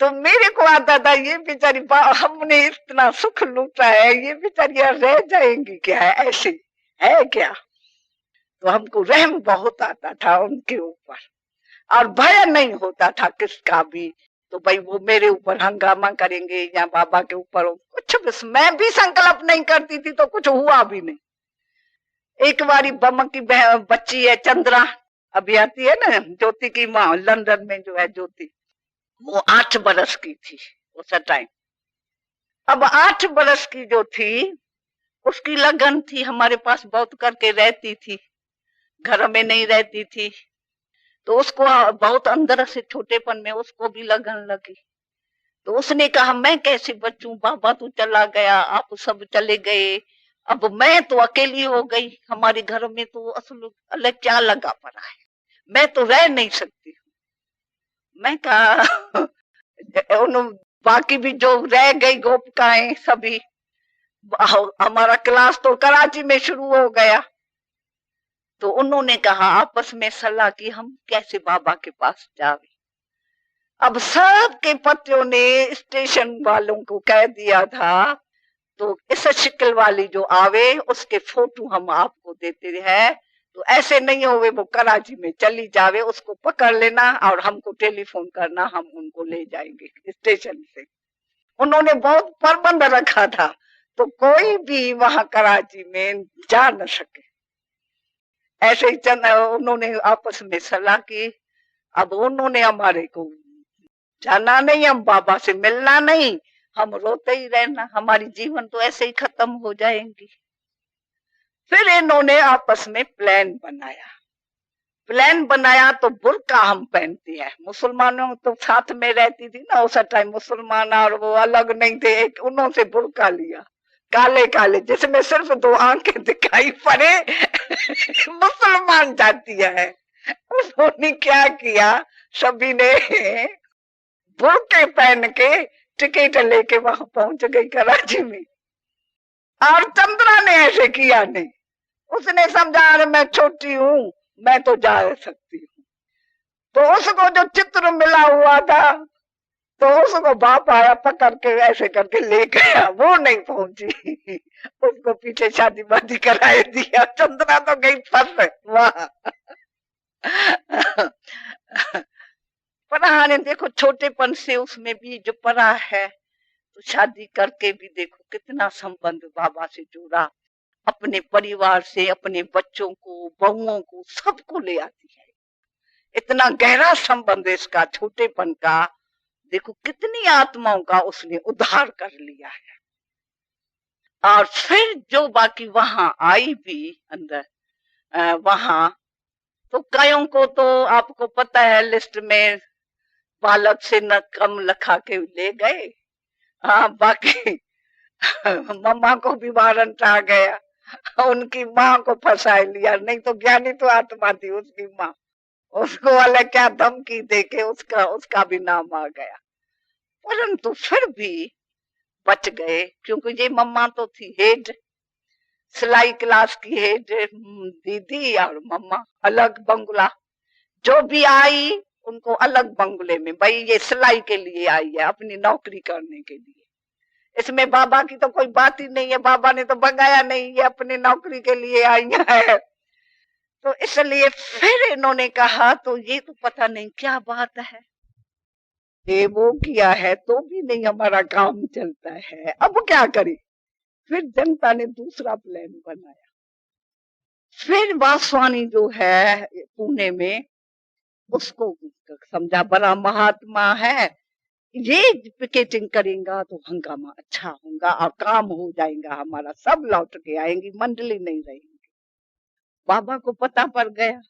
तो मेरे को आता था ये बेचारी हमने इतना सुख लूटा है, ये बेचारियां रह जाएंगी क्या, ऐसे है क्या। तो हमको रहम बहुत आता था उनके ऊपर, और भय नहीं होता था किसका भी। तो भाई वो मेरे ऊपर हंगामा करेंगे या बाबा के ऊपर कुछ भी। मैं भी संकल्प नहीं करती थी तो कुछ हुआ भी नहीं। एक बारी बम की बच्ची है चंद्रा, अभी आती है ना, ज्योति की माँ लंदन में जो है ज्योति, वो 8 बरस की थी उस टाइम। अब 8 बरस की जो थी उसकी लगन थी, हमारे पास बहुत करके रहती थी, घर में नहीं रहती थी। तो उसको बहुत अंदर से छोटेपन में उसको भी लगन लगी। तो उसने कहा मैं कैसे बचूं, बाबा तो चला गया, आप सब चले गए, अब मैं तो अकेली हो गई, हमारे घर में तो असल अलग क्या लगा पड़ा है, मैं तो रह नहीं सकती हूँ। मैं कहा बाकी भी जो रह गई गोपिकाएं सभी, हमारा क्लास तो कराची में शुरू हो गया। तो उन्होंने कहा आपस में सलाह की हम कैसे बाबा के पास जावे। अब सब के पतियों ने स्टेशन वालों को कह दिया था, तो इस शिकल वाली जो आवे उसके फोटो हम आपको देते हैं, तो ऐसे नहीं होवे वो कराची में चली जावे, उसको पकड़ लेना और हमको टेलीफोन करना, हम उनको ले जाएंगे स्टेशन से। उन्होंने बहुत प्रबंध रखा था, तो कोई भी वहां कराची में जा न सके। ऐसे ही चंद उन्होंने आपस में सलाह की। अब उन्होंने हमारे को जाना नहीं, हम बाबा से मिलना नहीं, हम रोते ही रहना, हमारी जीवन तो ऐसे ही खत्म हो जाएंगी। फिर इन्होंने आपस में प्लान बनाया तो बुर्का हम पहनती है। मुसलमानों तो साथ में रहती थी ना उस टाइम, मुसलमान और वो अलग नहीं थे। एक उन्होंने से बुर्का लिया, काले काले, जिसमें सिर्फ 2 आंखें दिखाई पड़े मुसलमान जाती है। उन्होंने क्या किया, सभी ने बुर्के पहन के टिकट लेके वहां पहुंच गई कराची में। और चंद्रा ने ऐसे किया नहीं, उसने समझा अरे मैं छोटी हूं, मैं तो जा सकती हूँ। तो उसको जो चित्र मिला हुआ था, तो उसको बाप आया पकड़ के ऐसे करके ले गया, वो नहीं पहुंची। उसको पीछे शादी वादी कराए दिया। चंद्रा तो गई फंस वहां। पढ़ा ने देखो छोटेपन से उसमें भी जो पढ़ा है, तो शादी करके भी देखो कितना संबंध बाबा से जुड़ा, अपने परिवार से, अपने बच्चों को, बहुओं को, सबको ले आती है। इतना गहरा संबंध इसका छोटेपन का, देखो कितनी आत्माओं का उसने उद्धार कर लिया है। और फिर जो बाकी वहां आई भी अंदर, वहां तो कईयों को तो आपको पता है लिस्ट में बालक से न कम लिखा के ले गए। हाँ, बाकी मम्मा को भी वारंट आ गया, उनकी माँ को फंसा लिया। नहीं तो ज्ञानी तो आत्मा थी उसकी माँ, उसको वाले क्या धमकी देके उसका भी नाम आ गया। परंतु फिर भी बच गए, क्योंकि ये मम्मा तो थी हेड, सिलाई क्लास की हेड दीदी, और मम्मा अलग बंगला। जो भी आई उनको अलग बंगले में, भाई ये सिलाई के लिए आई है, अपनी नौकरी करने के लिए। इसमें बाबा की तो कोई बात ही नहीं है, बाबा ने तो भगाया नहीं, ये अपनी नौकरी के लिए आई है। तो इसलिए फिर इन्होंने कहा तो ये तो पता नहीं क्या बात है, ये वो किया है तो भी नहीं हमारा काम चलता है, अब क्या करें। फिर जनता ने दूसरा प्लान बनाया। फिर वासवानी जो है पुणे में, उसको समझा बड़ा महात्मा है, ये पिकेटिंग करेगा तो हंगामा अच्छा होगा और काम हो जाएगा हमारा, सब लौट के आएंगी, मंडली नहीं रहेगी। बाबा को पता पड़ गया,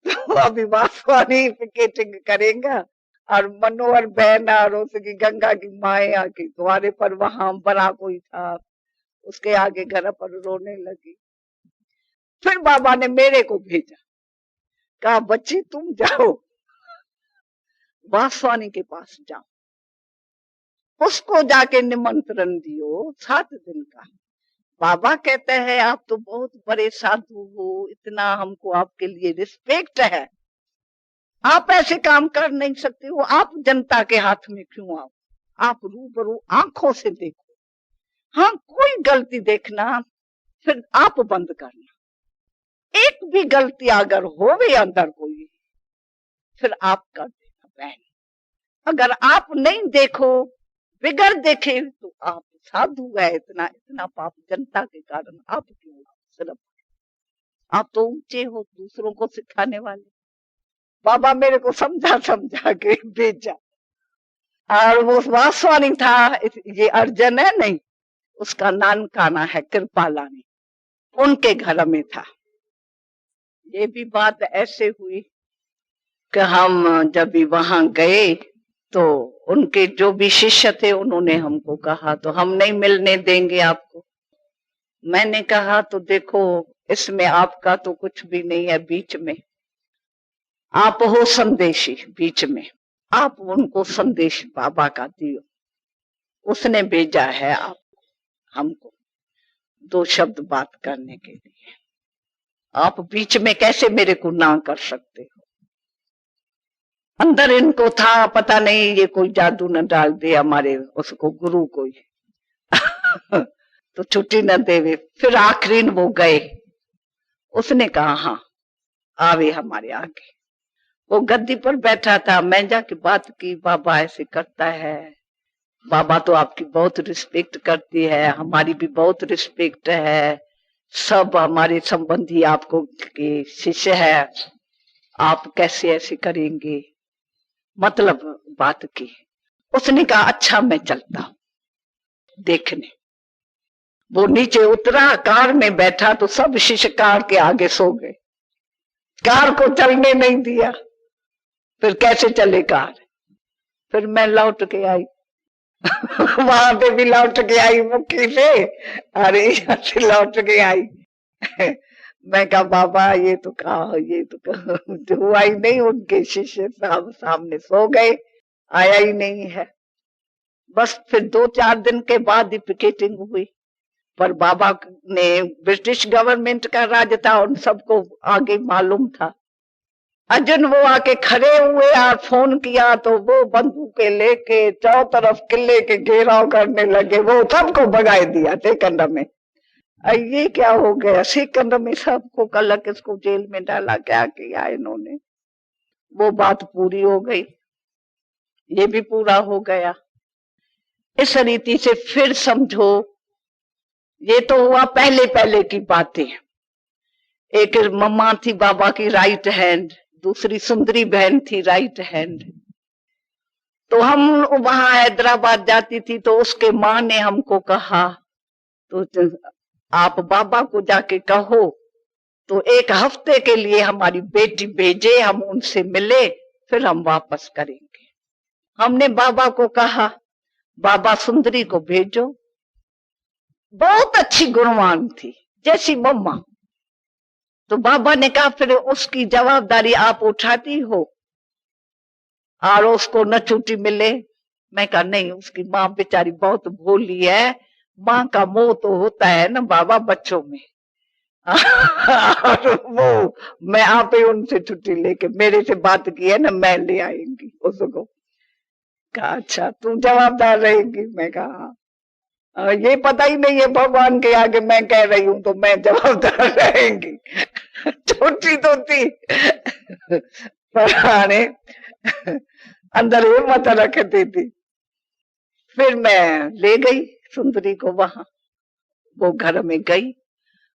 तो अभी वासवानी पिकेटिंग करेगा और मनोहर बहन और उसकी गंगा की माए आके द्वारे पर, वहां बड़ा कोई था, उसके आगे घर पर रोने लगी। फिर बाबा ने मेरे को भेजा, कहा बच्ची तुम जाओ वासवानी के पास जाओ, उसको जाके निमंत्रण दियो 7 दिन का। बाबा कहते हैं आप तो बहुत बड़े साधु हो, इतना हमको आपके लिए रिस्पेक्ट है, आप ऐसे काम कर नहीं सकते हो, आप जनता के हाथ में क्यों आओ, आप रूबरू आंखों से देखो। हाँ, कोई गलती देखना फिर आप बंद करना, एक भी गलती अगर होवे अंदर कोई, फिर आप कर देना बहन। अगर आप नहीं देखो, बिगड़ देखे, तो आप साधु है, इतना पाप जनता के कारण आप क्यों, सिर्फ आप तो ऊंचे हो, दूसरों को सिखाने वाले। बाबा मेरे को समझा के भेजा। और वो वासवानी था, ये अर्जन है नहीं, उसका नानकाना है कृपालानी, उनके घर में था। ये भी बात ऐसे हुई कि हम जब भी वहां गए तो उनके जो भी शिष्य थे उन्होंने हमको कहा तो हम नहीं मिलने देंगे आपको। मैंने कहा तो देखो इसमें आपका तो कुछ भी नहीं है, बीच में आप हो संदेशी, बीच में आप उनको संदेश बाबा का दियो, उसने भेजा है आप हमको 2 शब्द बात करने के लिए, आप बीच में कैसे मेरे को ना कर सकते हो। अंदर इनको था पता नहीं ये कोई जादू न डाल दे हमारे उसको गुरु कोई तो छुट्टी न देवे। फिर आखिरी वो गए, उसने कहा हाँ आवे हमारे आगे। वो गद्दी पर बैठा था, मैं जाके बात की, बाबा ऐसे करता है, बाबा तो आपकी बहुत रिस्पेक्ट करती है, हमारी भी बहुत रिस्पेक्ट है, सब हमारे संबंधी आपको के शिष्य है, आप कैसे ऐसे करेंगे, मतलब बात की। उसने कहा अच्छा मैं चलता हूं देखने। वो नीचे उतरा, कार में बैठा तो सब शिष्य कार के आगे सो गए, कार को चलने नहीं दिया। फिर कैसे चले कार? फिर मैं लौट के आई वहां पे भी लौट के आई मुक्की से, अरे यहाँ से लौट के आई मैं कहा बाबा ये तो हुआ ही नहीं, उनके शिष्य सामने सो गए, आया ही नहीं है। बस फिर 2-4 दिन के बाद ही पिकेटिंग हुई, पर बाबा ने, ब्रिटिश गवर्नमेंट का राज था, उन सबको आगे मालूम था। अर्जुन वो आके खड़े हुए और फोन किया तो वो बंदूकें लेके चारों तरफ किले के घेराव करने लगे, वो सबको भगाए दिया सेकंड में। ये क्या हो गया, सेकंड में सबको कल किसको जेल में डाला, क्या किया इन्होंने। वो बात पूरी हो गई, ये भी पूरा हो गया। इस रीति से फिर समझो, ये तो हुआ पहले पहले की बातें। एक मम्मा थी बाबा की राइट हैंड, दूसरी सुंदरी बहन थी राइट हैंड। तो हम वहां हैदराबाद जाती थी तो उसके माँ ने हमको कहा तो आप बाबा को जाके कहो तो 1 हफ्ते के लिए हमारी बेटी भेजे, हम उनसे मिले, फिर हम वापस करेंगे। हमने बाबा को कहा बाबा सुंदरी को भेजो, बहुत अच्छी गुणवान थी जैसी मम्मा। तो बाबा ने कहा फिर उसकी जवाबदारी आप उठाती हो और उसको न छुट्टी मिले। मैं कहा नहीं, उसकी माँ बेचारी बहुत भोली है, माँ का मोह तो होता है ना बाबा बच्चों में और वो मैं आप ही उनसे छुट्टी लेके, मेरे से बात की है ना, मैं ले आएंगी उसको। कहा अच्छा तू जवाबदार रहेगी? मैं कहा ये पता ही नहीं है भगवान के आगे मैं कह रही हूं तो मैं जवाबदार रहेंगी छोटी तो थी पर अंदर हिम्मत रखती थी। फिर मैं ले गई सुंदरी को वहां, वो घर में गई।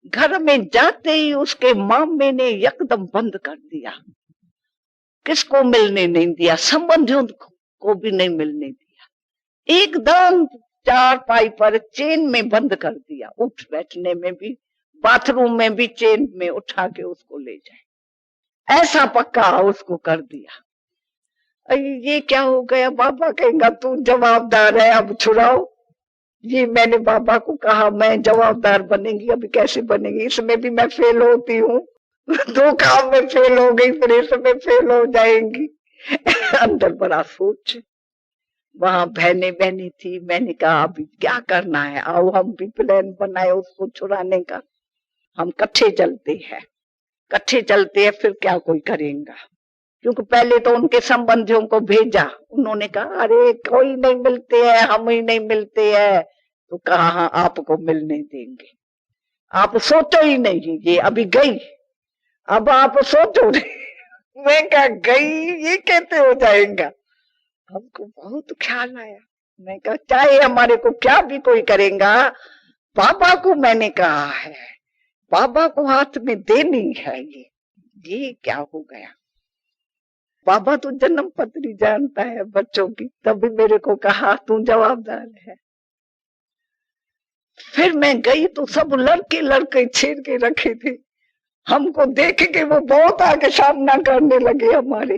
घर में जाते ही उसके मामे ने एकदम बंद कर दिया, किसको मिलने नहीं दिया, संबंधियों को भी नहीं मिलने दिया, एकदम चारपाई पर चेन में बंद कर दिया, उठ बैठने में भी, बाथरूम में भी चेन में उठा के उसको ले जाए, ऐसा पक्का उसको कर दिया। ये क्या हो गया? बाबा कहेगा तू जवाबदार है अब छुड़ाओ। ये मैंने बाबा को कहा मैं जवाबदार बनेगी, अभी कैसे बनेगी, इसमें भी मैं फेल होती हूँ 2 काम में फेल हो गई, फिर इसमें फेल हो जाएंगी अंदर बड़ा सोच। वहां बहने थी, मैंने कहा अभी क्या करना है, आओ हम भी प्लान बनाए उसको छुड़ाने का, हम कट्ठे चलते हैं फिर क्या कोई करेगा। क्योंकि पहले तो उनके संबंधियों को भेजा, उन्होंने कहा अरे कोई नहीं मिलते हैं, हम ही नहीं मिलते हैं। तो कहा हाँ आपको मिलने देंगे, आप सोचो ही नहीं, ये अभी गई, अब आप सोचो नहीं मैं क्या गई, ये कैसे हो जाएगा। हमको बहुत ख्याल आया, मैं कहा चाहे हमारे को क्या भी कोई करेगा, बाबा को मैंने कहा है, बाबा को हाथ में देनी है। ये क्या हो गया, बाबा तो जन्म पत्री जानता है बच्चों की, तभी मेरे को कहा तू जवाबदार है। फिर मैं गई तो सब लड़के छेड़ के रखे थे, हमको देख के वो बहुत आगे सामना करने लगे, हमारे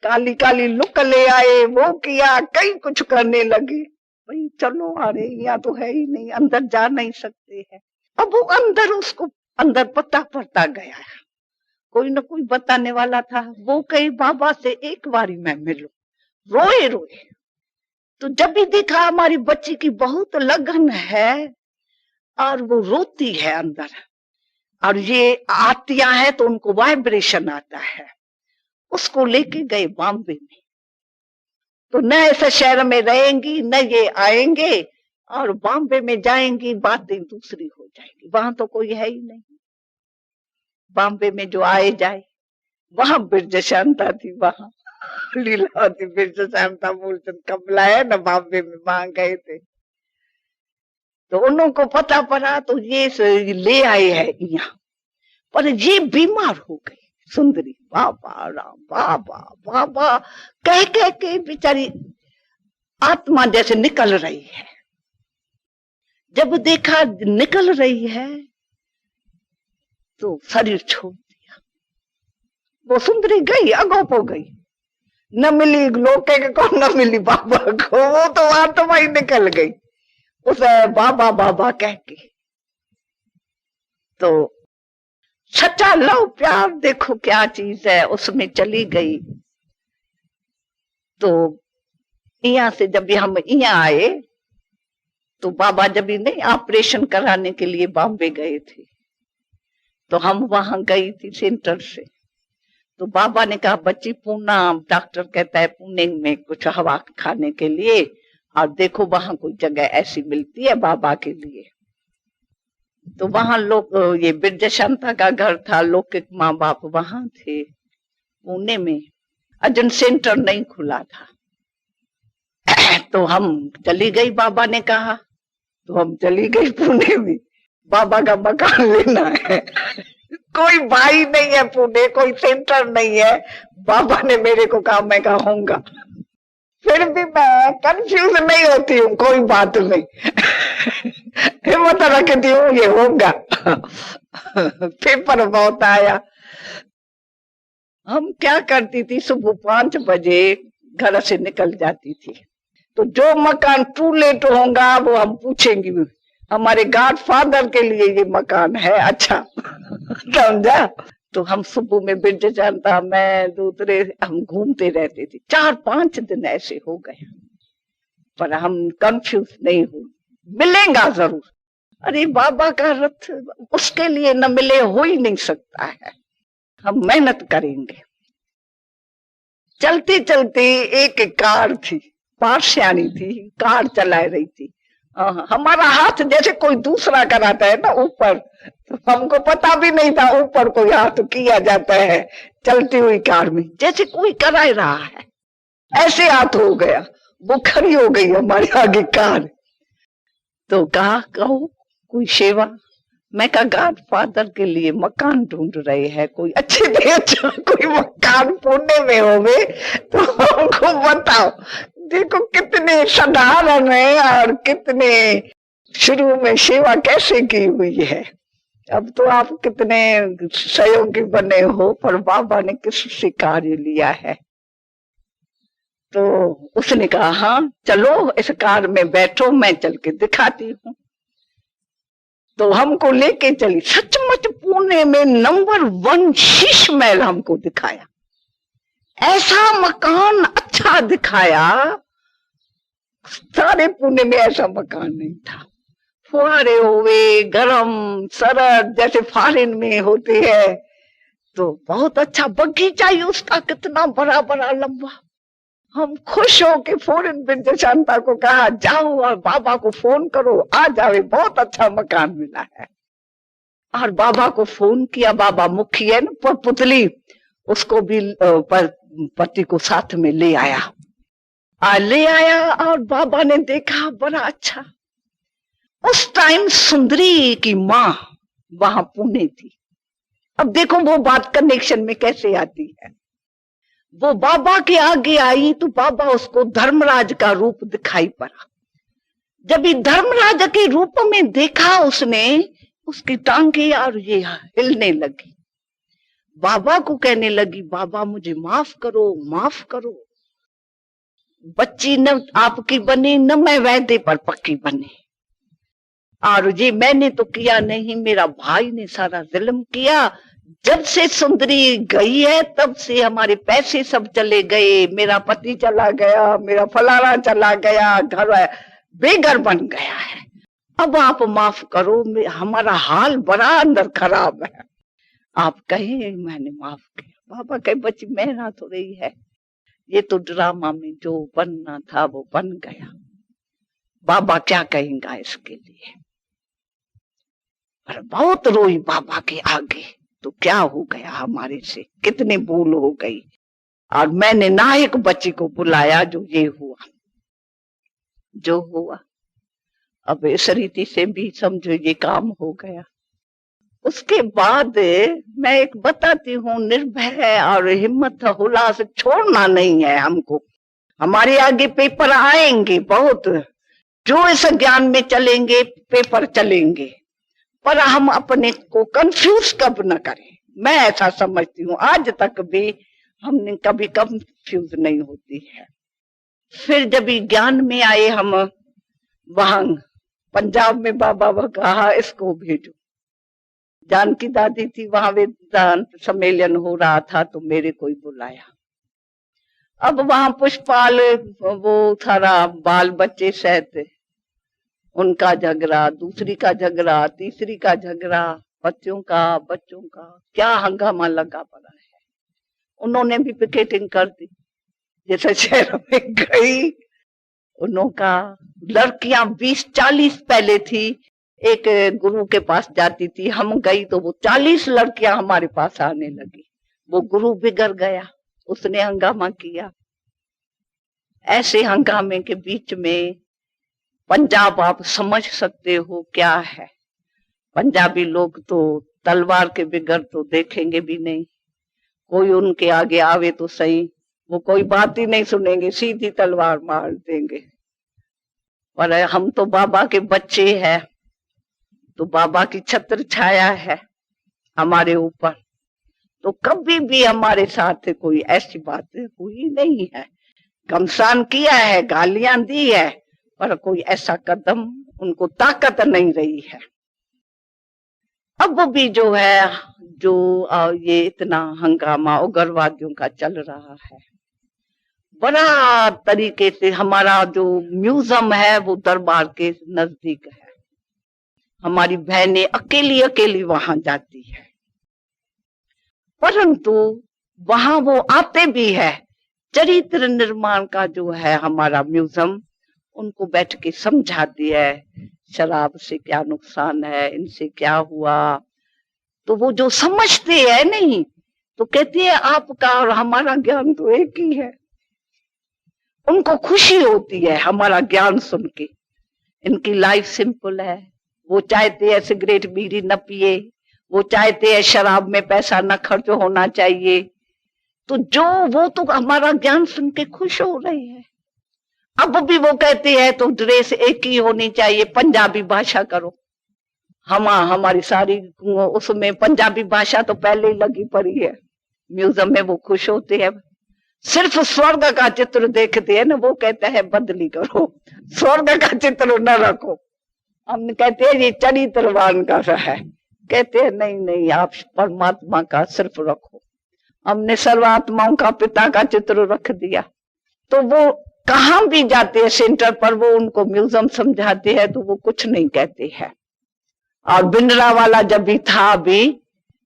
काली काली लुक ले आए, वो किया, कई कुछ करने लगे। भाई चलो अरे यहाँ तो है ही नहीं, अंदर जा नहीं सकते हैं। अब वो अंदर, उसको अंदर पता पड़ता गया, कोई न कोई बताने वाला था। वो कही बाबा से एक बारी मैं मिलूं, रोए रोए। तो जब भी देखा हमारी बच्ची की बहुत लगन है और वो रोती है अंदर, और ये आतियां है तो उनको वाइब्रेशन आता है, उसको लेके गए बॉम्बे में। तो न ऐसे शहर में रहेंगी न ये आएंगे, और बॉम्बे में जाएंगी बातें दूसरी हो जाएंगी, वहां तो कोई है ही नहीं। बॉम्बे में जो आए जाए, वहां बिरज शांता थी, वहां लीलावती बिरज शांता मूलचंद कमला है ना, बॉम्बे में वहां गए थे। तो उन को पता पड़ा तो ये ले आए है यहाँ, पर ये बीमार हो गई सुंदरी। बाबा राम, बाबा बाबा कह कह के बेचारी आत्मा जैसे निकल रही है। जब देखा निकल रही है तो शरीर छोड़ दिया। वो सुंदरी गई, अगोप हो गई, न मिली लोके को, न मिली बाबा को, वो तो आत्मा ही निकल गई उसे बाबा बाबा कह के। तो सच्चा लव प्यार देखो क्या चीज है, उसमें चली गई। तो यहाँ से जब हम यहाँ आए तो बाबा जब नहीं ऑपरेशन कराने के लिए बॉम्बे गए थे, तो हम वहां गई थी सेंटर से। तो बाबा ने कहा बच्ची पूना, डॉक्टर कहता है पुणे में कुछ हवा खाने के लिए, और देखो वहां कोई जगह ऐसी मिलती है बाबा के लिए। तो वहां लोग, ये बिरज शांता का घर था, लौकिक माँ बाप वहां थे पुणे में, अजन सेंटर नहीं खुला था। तो हम चली गई, बाबा ने कहा, तो हम चली गई पुणे में। बाबा का मकान लेना है, कोई भाई नहीं है पुणे, कोई सेंटर नहीं है। बाबा ने मेरे को कहा, मैं कहूंगा, फिर भी मैं कंफ्यूज नहीं होती हूँ, कोई बात नहीं, हिम्मत रखती हूँ ये होगा। पेपर बहुत आया। हम क्या करती थी, सुबह 5 बजे घर से निकल जाती थी। तो जो मकान टू लेट होगा वो हम पूछेंगे, हमारे गॉडफादर के लिए ये मकान है, अच्छा समझा। तो हम सुबह में बिरज जानता, मैं दूसरे, हम घूमते रहते थे। 4-5 दिन ऐसे हो गए, पर हम कंफ्यूज नहीं हुए, मिलेगा जरूर। अरे बाबा का रथ उसके लिए न मिले हो ही नहीं सकता है, हम मेहनत करेंगे। चलते चलते एक कार थी, पार्श्यानी थी, कार चला रही थी। हमारा हाथ जैसे कोई दूसरा कराता है ना ऊपर, तो हमको पता भी नहीं था ऊपर कोई हाथ किया जाता है चलती हुई कार में, जैसे कोई करा रहा है ऐसे हाथ हो गया। वो खड़ी हो गई हमारे आगे कार। तो कहा, कहो कोई सेवा? मैं कहा गॉडफादर के लिए मकान ढूंढ रहे हैं, कोई अच्छे से अच्छा कोई मकान पुणे में होवे तो हमको बताओ। देखो कितने साधारण है और कितने शुरू में सेवा कैसे की हुई है। अब तो आप कितने सहयोगी बने हो, पर बाबा ने किससे कार्य लिया है। तो उसने कहा, हाँ चलो इस कार में बैठो, मैं चल के दिखाती हूँ। तो हमको लेके चली, सचमुच पुणे में नंबर 1 शीश महल हमको दिखाया। ऐसा मकान अच्छा दिखाया, सारे पुणे में ऐसा मकान नहीं था। फुहारे हुए, गरम सरद जैसे फॉरेन में होते हैं। तो बहुत अच्छा बगीचा ही उसका, कितना बड़ा बड़ा लंबा। हम खुश हो के फौरन बिरज शांता को कहा, जाओ और बाबा को फोन करो, आ जावे, बहुत अच्छा मकान मिला है। और बाबा को फोन किया, बाबा मुखी है ना पुतली, उसको भी पति को साथ में ले आया। और बाबा ने देखा, बड़ा अच्छा। उस टाइम सुंदरी की माँ वहां पुणे थी। अब देखो वो बात कनेक्शन में कैसे आती है। वो बाबा के आगे आई तो बाबा उसको धर्मराज का रूप दिखाई पड़ा। जब ये धर्मराज के रूप में देखा उसने, उसकी टांगे और ये हिलने लगी। बाबा को कहने लगी, बाबा मुझे माफ करो, माफ करो। बच्ची न आपकी बनी, न मैं वायदे पर पक्की बनी। और ये मैंने तो किया नहीं, मेरा भाई ने सारा जुल्म किया। जब से सुंदरी गई है तब से हमारे पैसे सब चले गए, मेरा पति चला गया, मेरा फलाना चला गया, घर बेघर बन गया है। अब आप माफ करो, हमारा हाल बड़ा अंदर खराब है। आप कहे मैंने माफ किया। बाबा कहे, बच्ची मेहनत हो रही है, ये तो ड्रामा में जो बनना था वो बन गया। बाबा क्या कहेगा इसके लिए। पर बहुत रोई बाबा के आगे। तो क्या हो गया हमारे से, कितनी भूल हो गई। और मैंने नायक बच्ची को बुलाया, जो ये हुआ जो हुआ। अब इस रीति से भी समझो ये काम हो गया। उसके बाद मैं एक बताती हूँ, निर्भय और हिम्मत हुलास छोड़ना नहीं है हमको। हमारे आगे पेपर आएंगे बहुत, जो इस ज्ञान में चलेंगे पेपर चलेंगे, पर हम अपने को कंफ्यूज कब न करें। मैं ऐसा समझती हूँ, आज तक भी हमने कभी कंफ्यूज नहीं होती है। फिर जब ज्ञान में आए हम, वहां पंजाब में बाबा कहा इसको भेजो। जानकी दादी थी वहां, वेदांत सम्मेलन हो रहा था, तो मेरे को बुलाया। अब वहां पुष्पाल, वो सारा बाल बच्चे सहित, उनका झगड़ा, दूसरी का झगड़ा, तीसरी का झगड़ा, बच्चों का क्या हंगामा लगा पड़ा है। उन्होंने भी पिकेटिंग कर दी, जैसे शहर में गई उनका। लड़कियां 20-40 पहले थी, एक गुरु के पास जाती थी, हम गई तो वो 40 लड़कियां हमारे पास आने लगी। वो गुरु बिगड़ गया, उसने हंगामा किया। ऐसे हंगामे के बीच में पंजाब, आप समझ सकते हो क्या है। पंजाबी लोग तो तलवार के बिगड़ तो देखेंगे भी नहीं। कोई उनके आगे आवे तो सही, वो कोई बात ही नहीं सुनेंगे, सीधी तलवार मार देंगे। पर हम तो बाबा के बच्चे हैं, तो बाबा की छत्र छाया है हमारे ऊपर, तो कभी भी हमारे साथ कोई ऐसी बात हुई नहीं है। घमसान किया है, गालियां दी है, पर कोई ऐसा कदम उनको ताकत नहीं रही है। अब भी जो है, जो ये इतना हंगामा उग्रवादियों का चल रहा है, बड़ा तरीके से हमारा जो म्यूजियम है वो दरबार के नजदीक है। हमारी बहनें अकेली अकेली वहां जाती है, परंतु वहां वो आते भी है। चरित्र निर्माण का जो है हमारा म्यूजियम, उनको बैठ के समझाती है, शराब से क्या नुकसान है, इनसे क्या हुआ। तो वो जो समझते हैं नहीं, तो कहती है आपका और हमारा ज्ञान तो एक ही है। उनको खुशी होती है हमारा ज्ञान सुन के। इनकी लाइफ सिंपल है, वो चाहते हैं सिगरेट बीड़ी न पिए, वो चाहते हैं शराब में पैसा न खर्च होना चाहिए। तो जो वो तो हमारा ज्ञान सुन के खुश हो रहे हैं। अब भी वो कहते हैं तो ड्रेस एक ही होनी चाहिए, पंजाबी भाषा करो। हमारी सारी उसमें पंजाबी भाषा तो पहले ही लगी पड़ी है। म्यूजियम में वो खुश होते हैं। सिर्फ स्वर्ग का चित्र देखते हैं ना, वो कहते हैं बदली करो, स्वर्ग का चित्र न रखो। हम कहते हैं ये चरित्रवान का है, कहते हैं नहीं नहीं, आप परमात्मा का सिर्फ रखो। हमने सर्वात्माओं का पिता का चित्र रख दिया। तो वो कहां भी जाते हैं सेंटर पर, वो उनको म्यूजियम समझाते हैं, तो वो कुछ नहीं कहते हैं। और भिंडरा वाला जब भी था भी,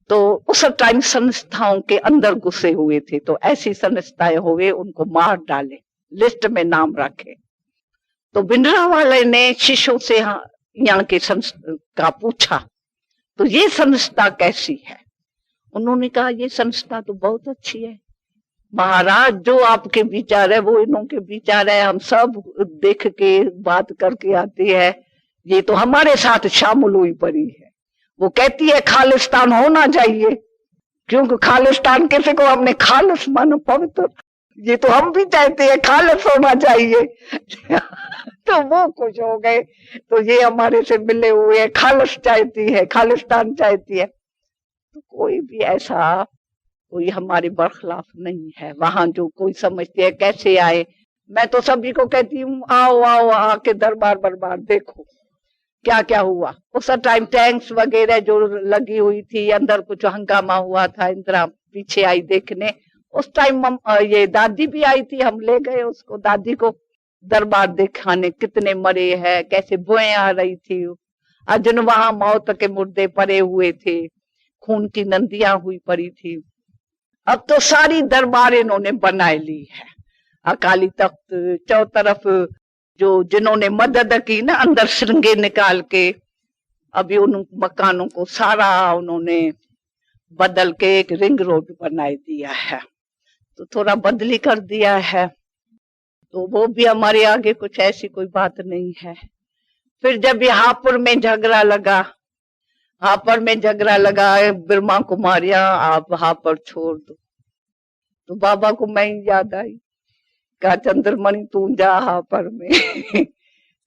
तो उस टाइम संस्थाओं के अंदर घुसे हुए थे, तो ऐसी संस्थाएं हुए उनको मार डाले, लिस्ट में नाम रखे। तो भिंडरा वाले ने शिष्यों से यहाँ के संस्था का पूछा, तो ये संस्था कैसी है? उन्होंने कहा ये संस्था तो बहुत अच्छी है महाराज, जो आपके विचार है वो इन्हों के विचार है, हम सब देख के बात करके आते हैं, ये तो हमारे साथ शामिल हुई पड़ी है। वो कहती है खालिस्तान होना चाहिए, क्योंकि खालिस्तान किसी को हमने खालिस मानो पवित्र, ये तो हम भी चाहते हैं खालिस होना चाहिए। तो वो खुश हो गए, तो ये हमारे से मिले हुए हैं, खालिस चाहती है, खालिस्तान चाहती है। तो कोई भी ऐसा कोई हमारे बरखिलाफ नहीं है। वहां जो कोई समझते हैं कैसे आए, मैं तो सभी को कहती हूँ आओ आओ, आके दरबार बरबार देखो क्या क्या हुआ। उस टाइम टैंक्स वगैरह जो लगी हुई थी, अंदर कुछ हंगामा हुआ था, इंदिरा पीछे आई देखने। उस टाइम ये दादी भी आई थी, हम ले गए उसको, दादी को दरबार दिखाने, कितने मरे हैं, कैसे बुएं आ रही थी। अर्जुन वहां मौत के मुर्दे पड़े हुए थे, खून की नदियां हुई पड़ी थी। अब तो सारी दरबार इन्होंने बनाए ली है, अकाली तख्त चौतरफ, जो जिन्होंने मदद की ना अंदर श्रृंगे निकाल के, अभी उन मकानों को सारा उन्होंने बदल के एक रिंग रोड बना दिया है, तो थोड़ा बदली कर दिया है, तो वो भी हमारे आगे कुछ ऐसी कोई बात नहीं है। फिर जब हापुड़ में झगड़ा लगा, हापुड़ में झगड़ा लगा, ब्रह्मा कुमारियां आप हापुड़ छोड़ दो, तो बाबा को मैं याद आई, कहा चंद्रमणि तू जा हापुड़ में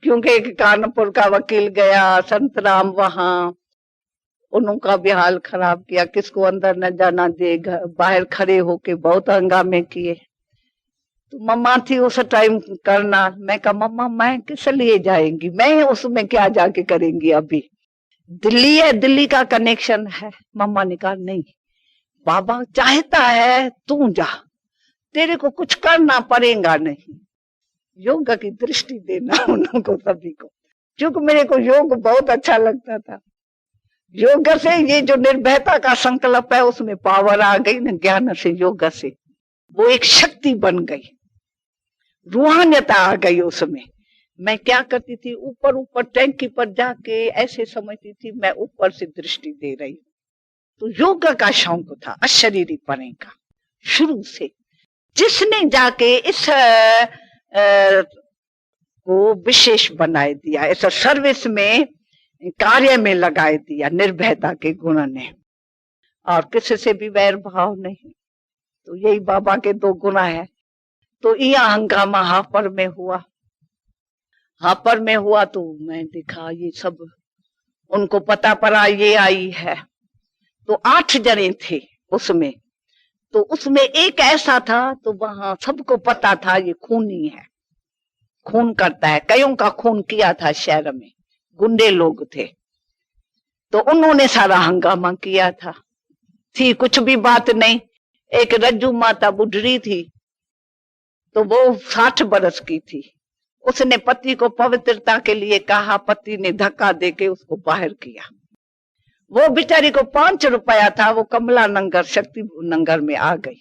क्योंकि एक कानपुर का वकील गया, संत राम वहां, उनका भी हाल खराब किया, किसको अंदर न जाना दे, बाहर खड़े होके बहुत हंगामे किए। तो मम्मा थी उस टाइम करना, मैं कहा मम्मा मैं किस लिए जाएंगी, मैं उसमें क्या जाके करेंगी, अभी दिल्ली है, दिल्ली का कनेक्शन है। मम्मा ने कहा नहीं, बाबा चाहता है तू जा, तेरे को कुछ करना पड़ेगा नहीं। योग की दृष्टि देना उनको सभी को, क्योंकि मेरे को योग बहुत अच्छा लगता था। योग से ये जो निर्भयता का संकल्प है उसमें पावर आ गई न, ज्ञान से योग से वो एक शक्ति बन गई, रूहानियत आ गई उसमें। मैं क्या करती थी, ऊपर ऊपर टैंकी पर जाके ऐसे समझती थी मैं ऊपर से दृष्टि दे रही हूं। तो योग का शौक था अशरीरी पने का शुरू से। जिसने जाके इस को विशेष बनाए दिया, ऐसा सर्विस में कार्य में लगाए दिया निर्भयता के गुण ने, और किसी से भी वैर भाव नहीं। तो यही बाबा के दो गुण है। तो यह हंगामा हापुड़ में हुआ, हापुड़ में हुआ तो मैं देखा ये सब, उनको पता पड़ा ये आई है। तो 8 जने थे उसमें, तो उसमें एक ऐसा था तो वहां सबको पता था ये खूनी है, खून करता है, कईयों का खून किया था शहर में, गुंडे लोग थे। तो उन्होंने सारा हंगामा किया था, थी कुछ भी बात नहीं। एक रज्जू माता बुढ़ी थी, तो वो 60 बरस की थी, उसने पति को पवित्रता के लिए कहा, पति ने धक्का देके उसको बाहर किया। वो बेचारी को 5 रुपया था, वो कमला नगर शक्ति नगर में आ गई,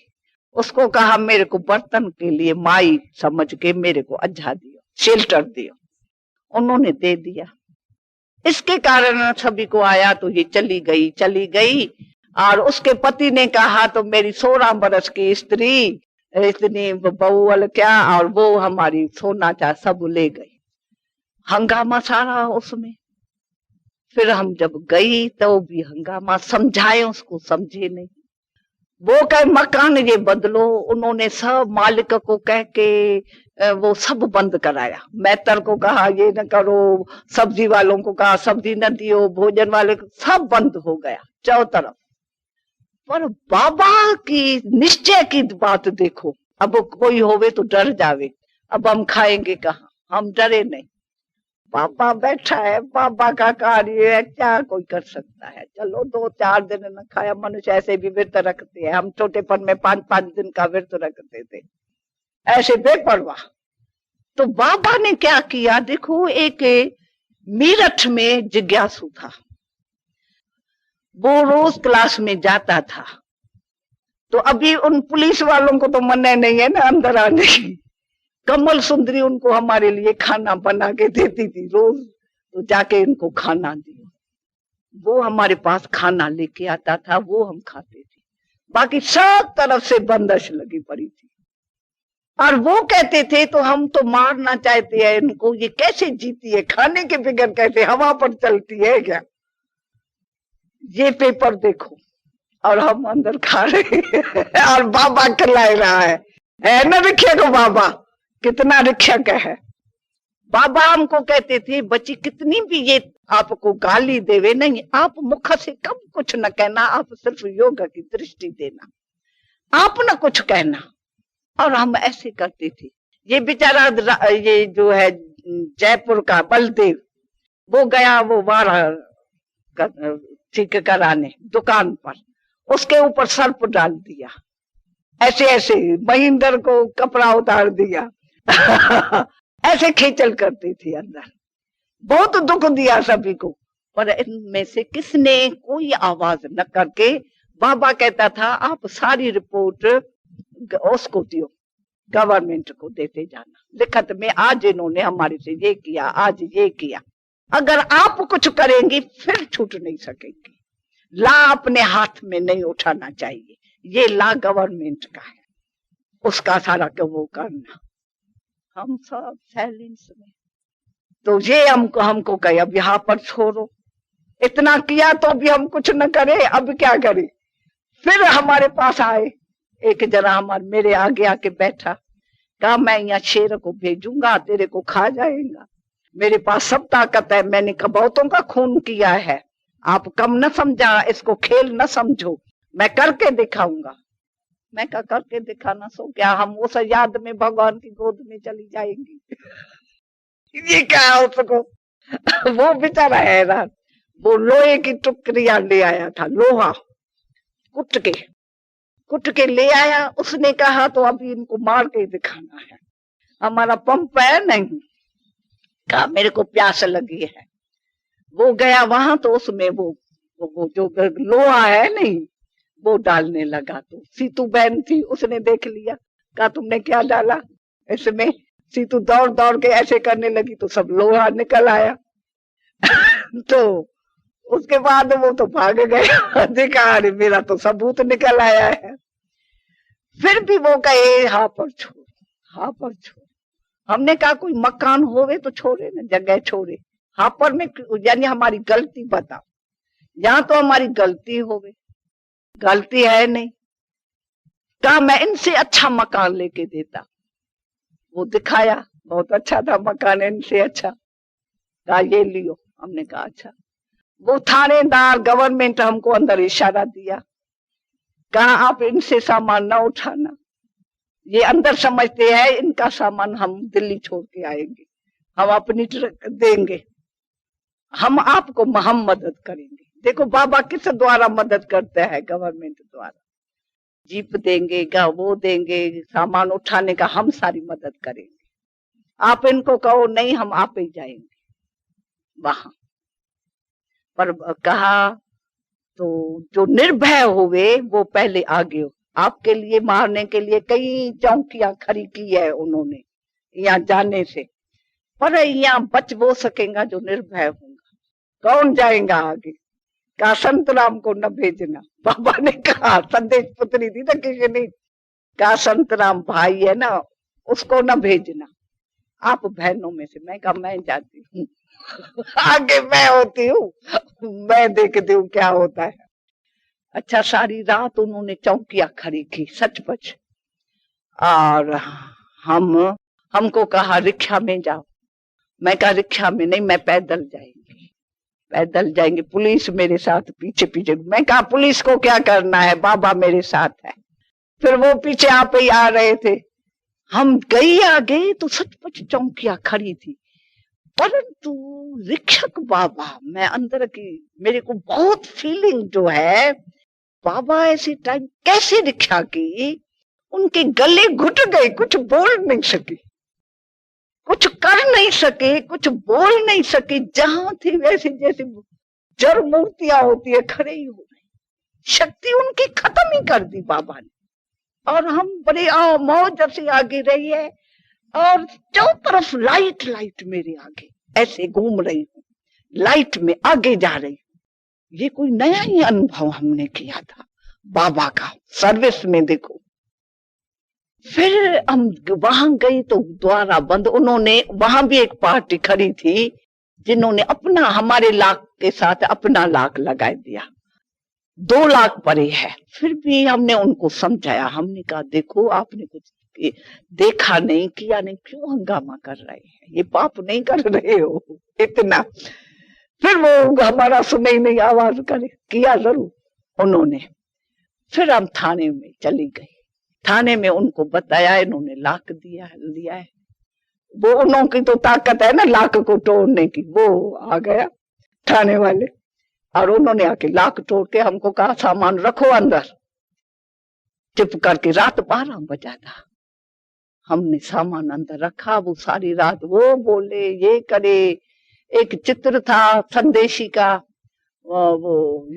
उसको कहा मेरे को बर्तन के लिए माई समझ के मेरे को अज्जा दियो, शेल्टर दियो, उन्होंने दे दिया। इसके कारण सभी को आया, तो ये चली गई। और उसके पति ने कहा तो मेरी 16 बरस की स्त्री इतनी बहू क्या, और वो हमारी सोना चा सब ले गई, हंगामा सारा उसमें। फिर हम जब गई तो भी हंगामा, समझाए उसको, समझे नहीं। वो कहे मकान ये बदलो, उन्होंने सब मालिक को कह के वो सब बंद कराया। मैतर को कहा ये न करो, सब्जी वालों को कहा सब्जी न दियो, भोजन वाले को, सब बंद हो गया चारों तरफ। पर बाबा की निश्चय की बात देखो, अब कोई होवे तो डर जावे, अब हम खाएंगे कहाँ, हम डरे नहीं, बाबा बैठा है, बाबा का कार्य है, क्या कोई कर सकता है। चलो 2-4 दिन न खाया, मनुष्य ऐसे भी व्रत रखते हैं, हम छोटेपन में 5-5 दिन का व्रत रखते थे, ऐसे बेपरवाह। तो बाबा ने क्या किया देखो, एक मेरठ में जिज्ञासु था, वो रोज क्लास में जाता था। तो अभी उन पुलिस वालों को तो मना नहीं है ना अंदर आने की, कमल सुंदरी उनको हमारे लिए खाना बना के देती थी रोज, तो जाके इनको खाना दिया। वो हमारे पास खाना लेके आता था, वो हम खाते थे, बाकी सब तरफ से बंदिश लगी पड़ी थी। और वो कहते थे तो हम तो मारना चाहते हैं इनको, ये कैसे जीती है, खाने के बगैर कैसे हवा पर चलती है क्या, ये पेपर देखो। और हम अंदर खा रहे हैं और बाबा खिला रहा है ना, रिक्शा को बाबा कितना रिक्शक है। बाबा हमको कहते थे बच्ची कितनी भी ये आपको गाली देवे नहीं, आप मुख से कब कुछ न कहना, आप सिर्फ योग की दृष्टि देना, आप न कुछ कहना। और हम ऐसे करते थे। ये बेचारा ये जो है जयपुर का बलदेव, वो गया वो वारा ठीक कराने दुकान पर, उसके ऊपर सर्प डाल दिया, ऐसे ऐसे महेंद्र को कपड़ा उतार दिया ऐसे खेचल करती थी अंदर, बहुत दुख दिया सभी को। पर इनमें से किसने कोई आवाज न करके, बाबा कहता था आप सारी रिपोर्ट उसको दियो, गवर्नमेंट को देते जाना, लिखत में आज इन्होंने हमारे से ये किया, आज ये किया। अगर आप कुछ करेंगी फिर छूट नहीं सकेंगी, ला अपने हाथ में नहीं उठाना चाहिए, ये ला गवर्नमेंट का है, उसका सारा क्यों वो करना। हम सब साइलेंस में। तो ये हमको कहे अब यहाँ पर छोड़ो, इतना किया तो अभी हम कुछ न करे, अब क्या करे। फिर हमारे पास आए एक जना, हमारे मेरे आगे आके बैठा, कहा मैं यहाँ शेर को भेजूंगा, तेरे को खा जाएगा, मेरे पास सब ताकत है। मैंने कबूतरों का खून किया है, आप कम न समझा, इसको खेल न समझो, मैं करके दिखाऊंगा। मैं कहा करके दिखाना सो क्या, हम उस याद में भगवान की गोद में चली जाएंगी। ये क्या हो सको। वो बेचारा हैरान, वो लोहे की टुकड़ियां ले आया था, लोहा कुट के ले आया। उसने कहा तो अभी इनको मार के दिखाना है, हमारा पंप है नहीं। कहा मेरे को प्यास लगी है। वो गया वहां तो उसमें वो जो लोहा है नहीं, वो डालने लगा। तो सीतू बहन थी, उसने देख लिया, कहा तुमने क्या डाला इसमें। सीतू दौड़ दौड़ के ऐसे करने लगी तो सब लोहा निकल आया। तो उसके बाद वो तो भाग गया, देखा अरे मेरा तो सबूत निकल आया है। फिर भी वो कहे हाँ पर छोड़, हाँ पर छोड़। हमने कहा कोई मकान होवे तो छोड़े ना, जगह छोड़े, हाँ पर में यानी हमारी गलती बताओ, यहाँ तो हमारी गलती होवे, गलती है नहीं। कहा मैं इनसे अच्छा मकान लेके देता। वो दिखाया, बहुत अच्छा था मकान, इनसे अच्छा। कहा ये लियो। हमने कहा अच्छा। वो थानेदार गवर्नमेंट हमको अंदर इशारा दिया, कहा आप इनसे सामान ना उठाना, ये अंदर समझते हैं इनका सामान हम दिल्ली छोड़ के आएंगे, हम अपनी ट्रक देंगे, हम आपको हम मदद करेंगे। देखो बाबा किस द्वारा मदद करते हैं, गवर्नमेंट द्वारा। जीप देंगे, वो देंगे, सामान उठाने का हम सारी मदद करेंगे। आप इनको कहो नहीं, हम आप ही जाएंगे वहां पर। कहा तो जो निर्भय हुए वो पहले आगे हो, आपके लिए मारने के लिए कई चौकियां खड़ी की है उन्होंने यहाँ जाने से, पर यहाँ बच वो सकेगा जो निर्भय होगा। कौन जाएगा आगे। कहा संतराम को न भेजना। बाबा ने कहा, संदेश पुत्री थी ना किसी ने, कहा संतराम भाई है ना, उसको न भेजना, आप बहनों में से। मैं कहा मैं जाती हूँ, आगे मैं होती हूँ, मैं देखती हूँ क्या होता है। अच्छा सारी रात उन्होंने चौकियां खड़ी की सचमुच। और हमको कहा रिक्शा में जाओ। मैं कहा रिक्शा में नहीं, मैं पैदल जाएंगे, पुलिस मेरे साथ पीछे पीछे। मैं कहा पुलिस को क्या करना है, बाबा मेरे साथ है। फिर वो पीछे आप ही आ रहे थे। हम गई आगे तो सचमुच चौकियां खड़ी थी, परंतु रिक्षक बाबा, मैं अंदर की मेरे को बहुत फीलिंग जो है, बाबा ऐसे टाइम कैसे रिक्शा की, उनके गले घुट गए, कुछ बोल नहीं सके, कुछ कर नहीं सके, कुछ बोल नहीं सके। जहां थे वैसे जैसे जड़ मूर्तियां होती है, खड़े ही हो गए। शक्ति उनकी खत्म ही कर दी बाबा ने। और हम बड़े मौज से आगे रही है, और चारों तरफ लाइट मेरे आगे ऐसे घूम रही हूँ, लाइट में आगे जा रही हूँ। ये कोई नया ही अनुभव हमने किया था बाबा का सर्विस में। देखो फिर हम वहां गई तो द्वारा बंद। उन्होंने वहां भी एक पार्टी खड़ी थी जिन्होंने अपना हमारे लाख के साथ अपना लाख लगा दिया, 2 लाख परे है। फिर भी हमने उनको समझाया, हमने कहा देखो आपने कुछ देखा नहीं, किया नहीं, क्यों हंगामा कर रहे हैं, ये पाप नहीं कर रहे हो इतना। फिर वो हमारा सुने ही नहीं, आवाज करे किया जरूर उन्होंने। फिर हम थाने में चली गई, थाने में उनको बताया, इन्होंने लाख लिया है। वो उन्हों की तो ताकत है ना लाख को तोड़ने की। वो आ गया थाने वाले और उन्होंने आके लाख तोड़ के हमको कहा सामान रखो अंदर। चुप करके रात 12 बजा था, हमने सामान अंदर रखा। वो सारी रात वो बोले, ये करे। एक चित्र था संदेशी का, वो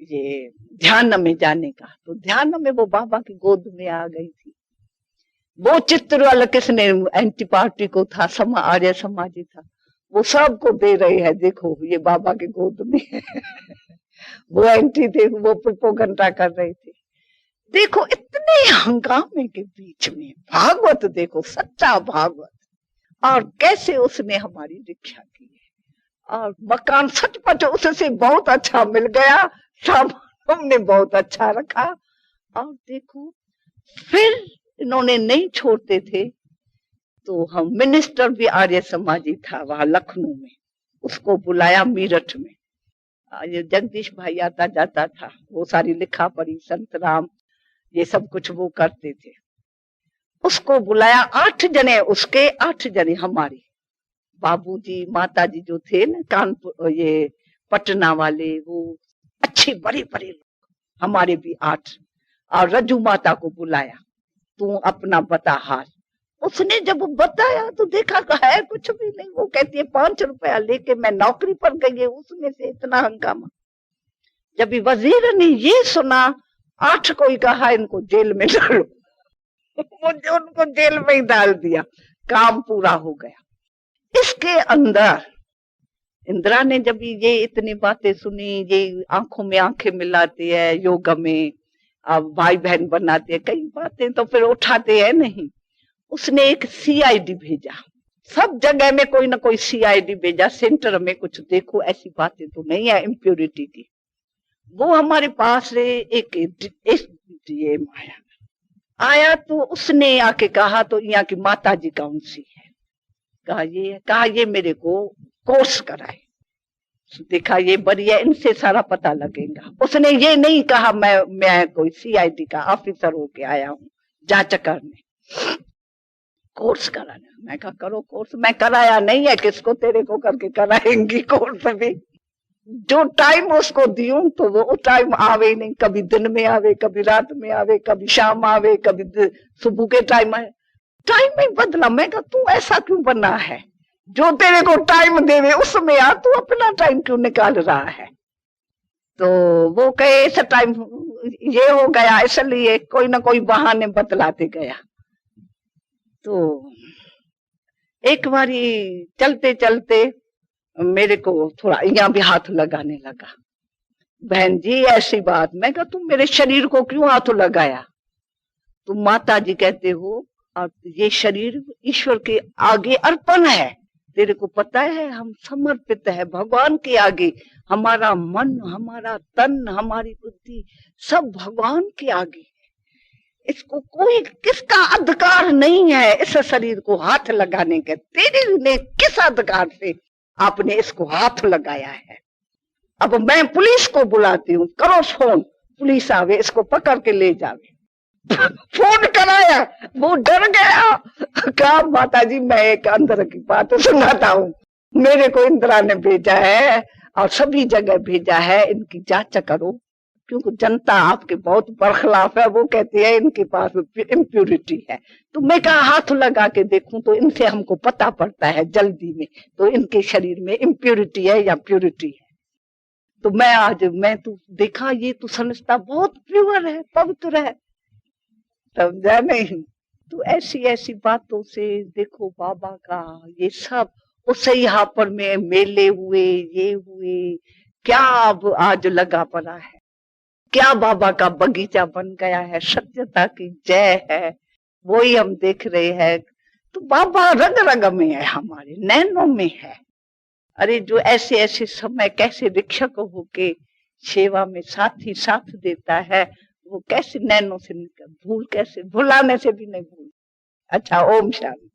ये ध्यान में जाने का, तो ध्यान में वो बाबा की गोद में आ गई थी। वो चित्र वाला किसने, एंटी पार्टी को था, आर्य समाजी था, वो सबको दे रहे हैं, देखो ये बाबा की गोद में है। वो एंटी थे, वो प्रोपोगंडा कर रहे थे। देखो इतने हंगामे के बीच में भागवत देखो, सच्चा भागवत, और कैसे उसने हमारी रक्षा की है। और मकान सचपच उससे बहुत अच्छा मिल गया, सब हमने बहुत अच्छा रखा। और देखो फिर इन्होंने नहीं छोड़ते थे, तो हम मिनिस्टर भी आर्य समाजी था वहां लखनऊ में, उसको बुलाया मीरठ में। ये जगदीश भाई आता जाता था, वो सारी लिखा पढ़ी संतराम ये सब कुछ वो करते थे। उसको बुलाया, 8 जने उसके, 8 जने हमारे, बाबूजी माताजी जो थे ना कानपुर ये पटना वाले, वो अच्छे बड़े बड़े लोग, हमारे भी 8। और रज्जू माता को बुलाया, तू अपना बता हाल। उसने जब बताया तो देखा है कुछ भी नहीं। वो कहती है 5 रुपया लेके मैं नौकरी पर गई है, उसमें से इतना हंगामा। जब वजीर ने ये सुना, 8 को ही कहा इनको जेल में डालो। मुझे उनको जेल में ही डाल दिया, काम पूरा हो गया। इसके अंदर इंदिरा ने जब ये इतनी बातें सुनी, ये आंखों में आंखें मिलाती है, योग में अब भाई बहन बनाते हैं, कई बातें तो फिर उठाते हैं नहीं। उसने एक सीआईडी भेजा, सब जगह में कोई ना कोई सीआईडी भेजा, सेंटर में कुछ देखो ऐसी बातें तो नहीं है इम्प्योरिटी की। वो हमारे पास रे एक डीएम आया तो उसने आके कहा तो यहाँ की माता जी कौन सी है, कहा ये मेरे को कोर्स कराए। देखा ये बढ़िया, इनसे सारा पता लगेगा। उसने ये नहीं कहा मैं कोई सीआईडी का ऑफिसर होके आया हूँ जांच करने, कोर्स कराने। मैं कहा करो कोर्स, मैं कराया नहीं है, किसको तेरे को करके कराएंगी कोर्स भी। जो टाइम उसको दियूं तो वो टाइम आवे नहीं, कभी दिन में आवे, कभी रात में आवे, कभी शाम आवे, कभी सुबह के टाइम आए, टाइम में बदला। मैं कहा तू ऐसा क्यों बना है, जो तेरे को टाइम देवे उसमें आ, तू अपना टाइम क्यों निकाल रहा है। तो वो कहे ऐसा टाइम ये हो गया, इसलिए कोई ना कोई बहाने बतलाते गया। तो एक बारी चलते चलते मेरे को थोड़ा यहाँ भी हाथ लगाने लगा, बहन जी ऐसी बात। मैं कहा तुम मेरे शरीर को क्यों हाथ लगाया, तुम माता जी कहते हो और ये शरीर ईश्वर के आगे अर्पण है, तेरे को पता है हम समर्पित है भगवान के आगे। हमारा मन, हमारा तन, हमारी बुद्धि सब भगवान के आगे है। इसको कोई, किसका अधिकार नहीं है इस शरीर को हाथ लगाने के। तेरे ने किस अधिकार से आपने इसको हाथ लगाया है। अब मैं पुलिस को बुलाती हूँ, करो फोन, पुलिस आवे इसको पकड़ के ले जावे। फोन कराया, वो डर गया, कहा माता जी मैं एक अंदर की बात सुनाता हूँ, मेरे को इंदिरा ने भेजा है और सभी जगह भेजा है, इनकी जांच करो, क्योंकि जनता आपके बहुत बरखिलाफ है। वो कहते हैं इनके पास इम्प्योरिटी है। तो मैं कहा हाथ लगा के देखूं तो इनसे हमको पता पड़ता है जल्दी में, तो इनके शरीर में इम्प्योरिटी है या प्योरिटी है। तो मैं तो देखा ये तो समझता बहुत प्योर है, पवित्र है, समझा नहीं। तो ऐसी ऐसी बातों से देखो बाबा का ये सब, उससे यहाँ पर में मेले हुए, ये हुए, क्या अब आज लगा पड़ा है, क्या बाबा का बगीचा बन गया है। सत्यता की जय है, वही हम देख रहे हैं। तो बाबा रग रग में है, हमारे नैनों में है। अरे जो ऐसे ऐसे समय कैसे शिक्षक होके सेवा में साथ ही साथ देता है, वो कैसे नैनों से भूल, कैसे भुलाने से भी नहीं भूल। अच्छा, ओम शांति।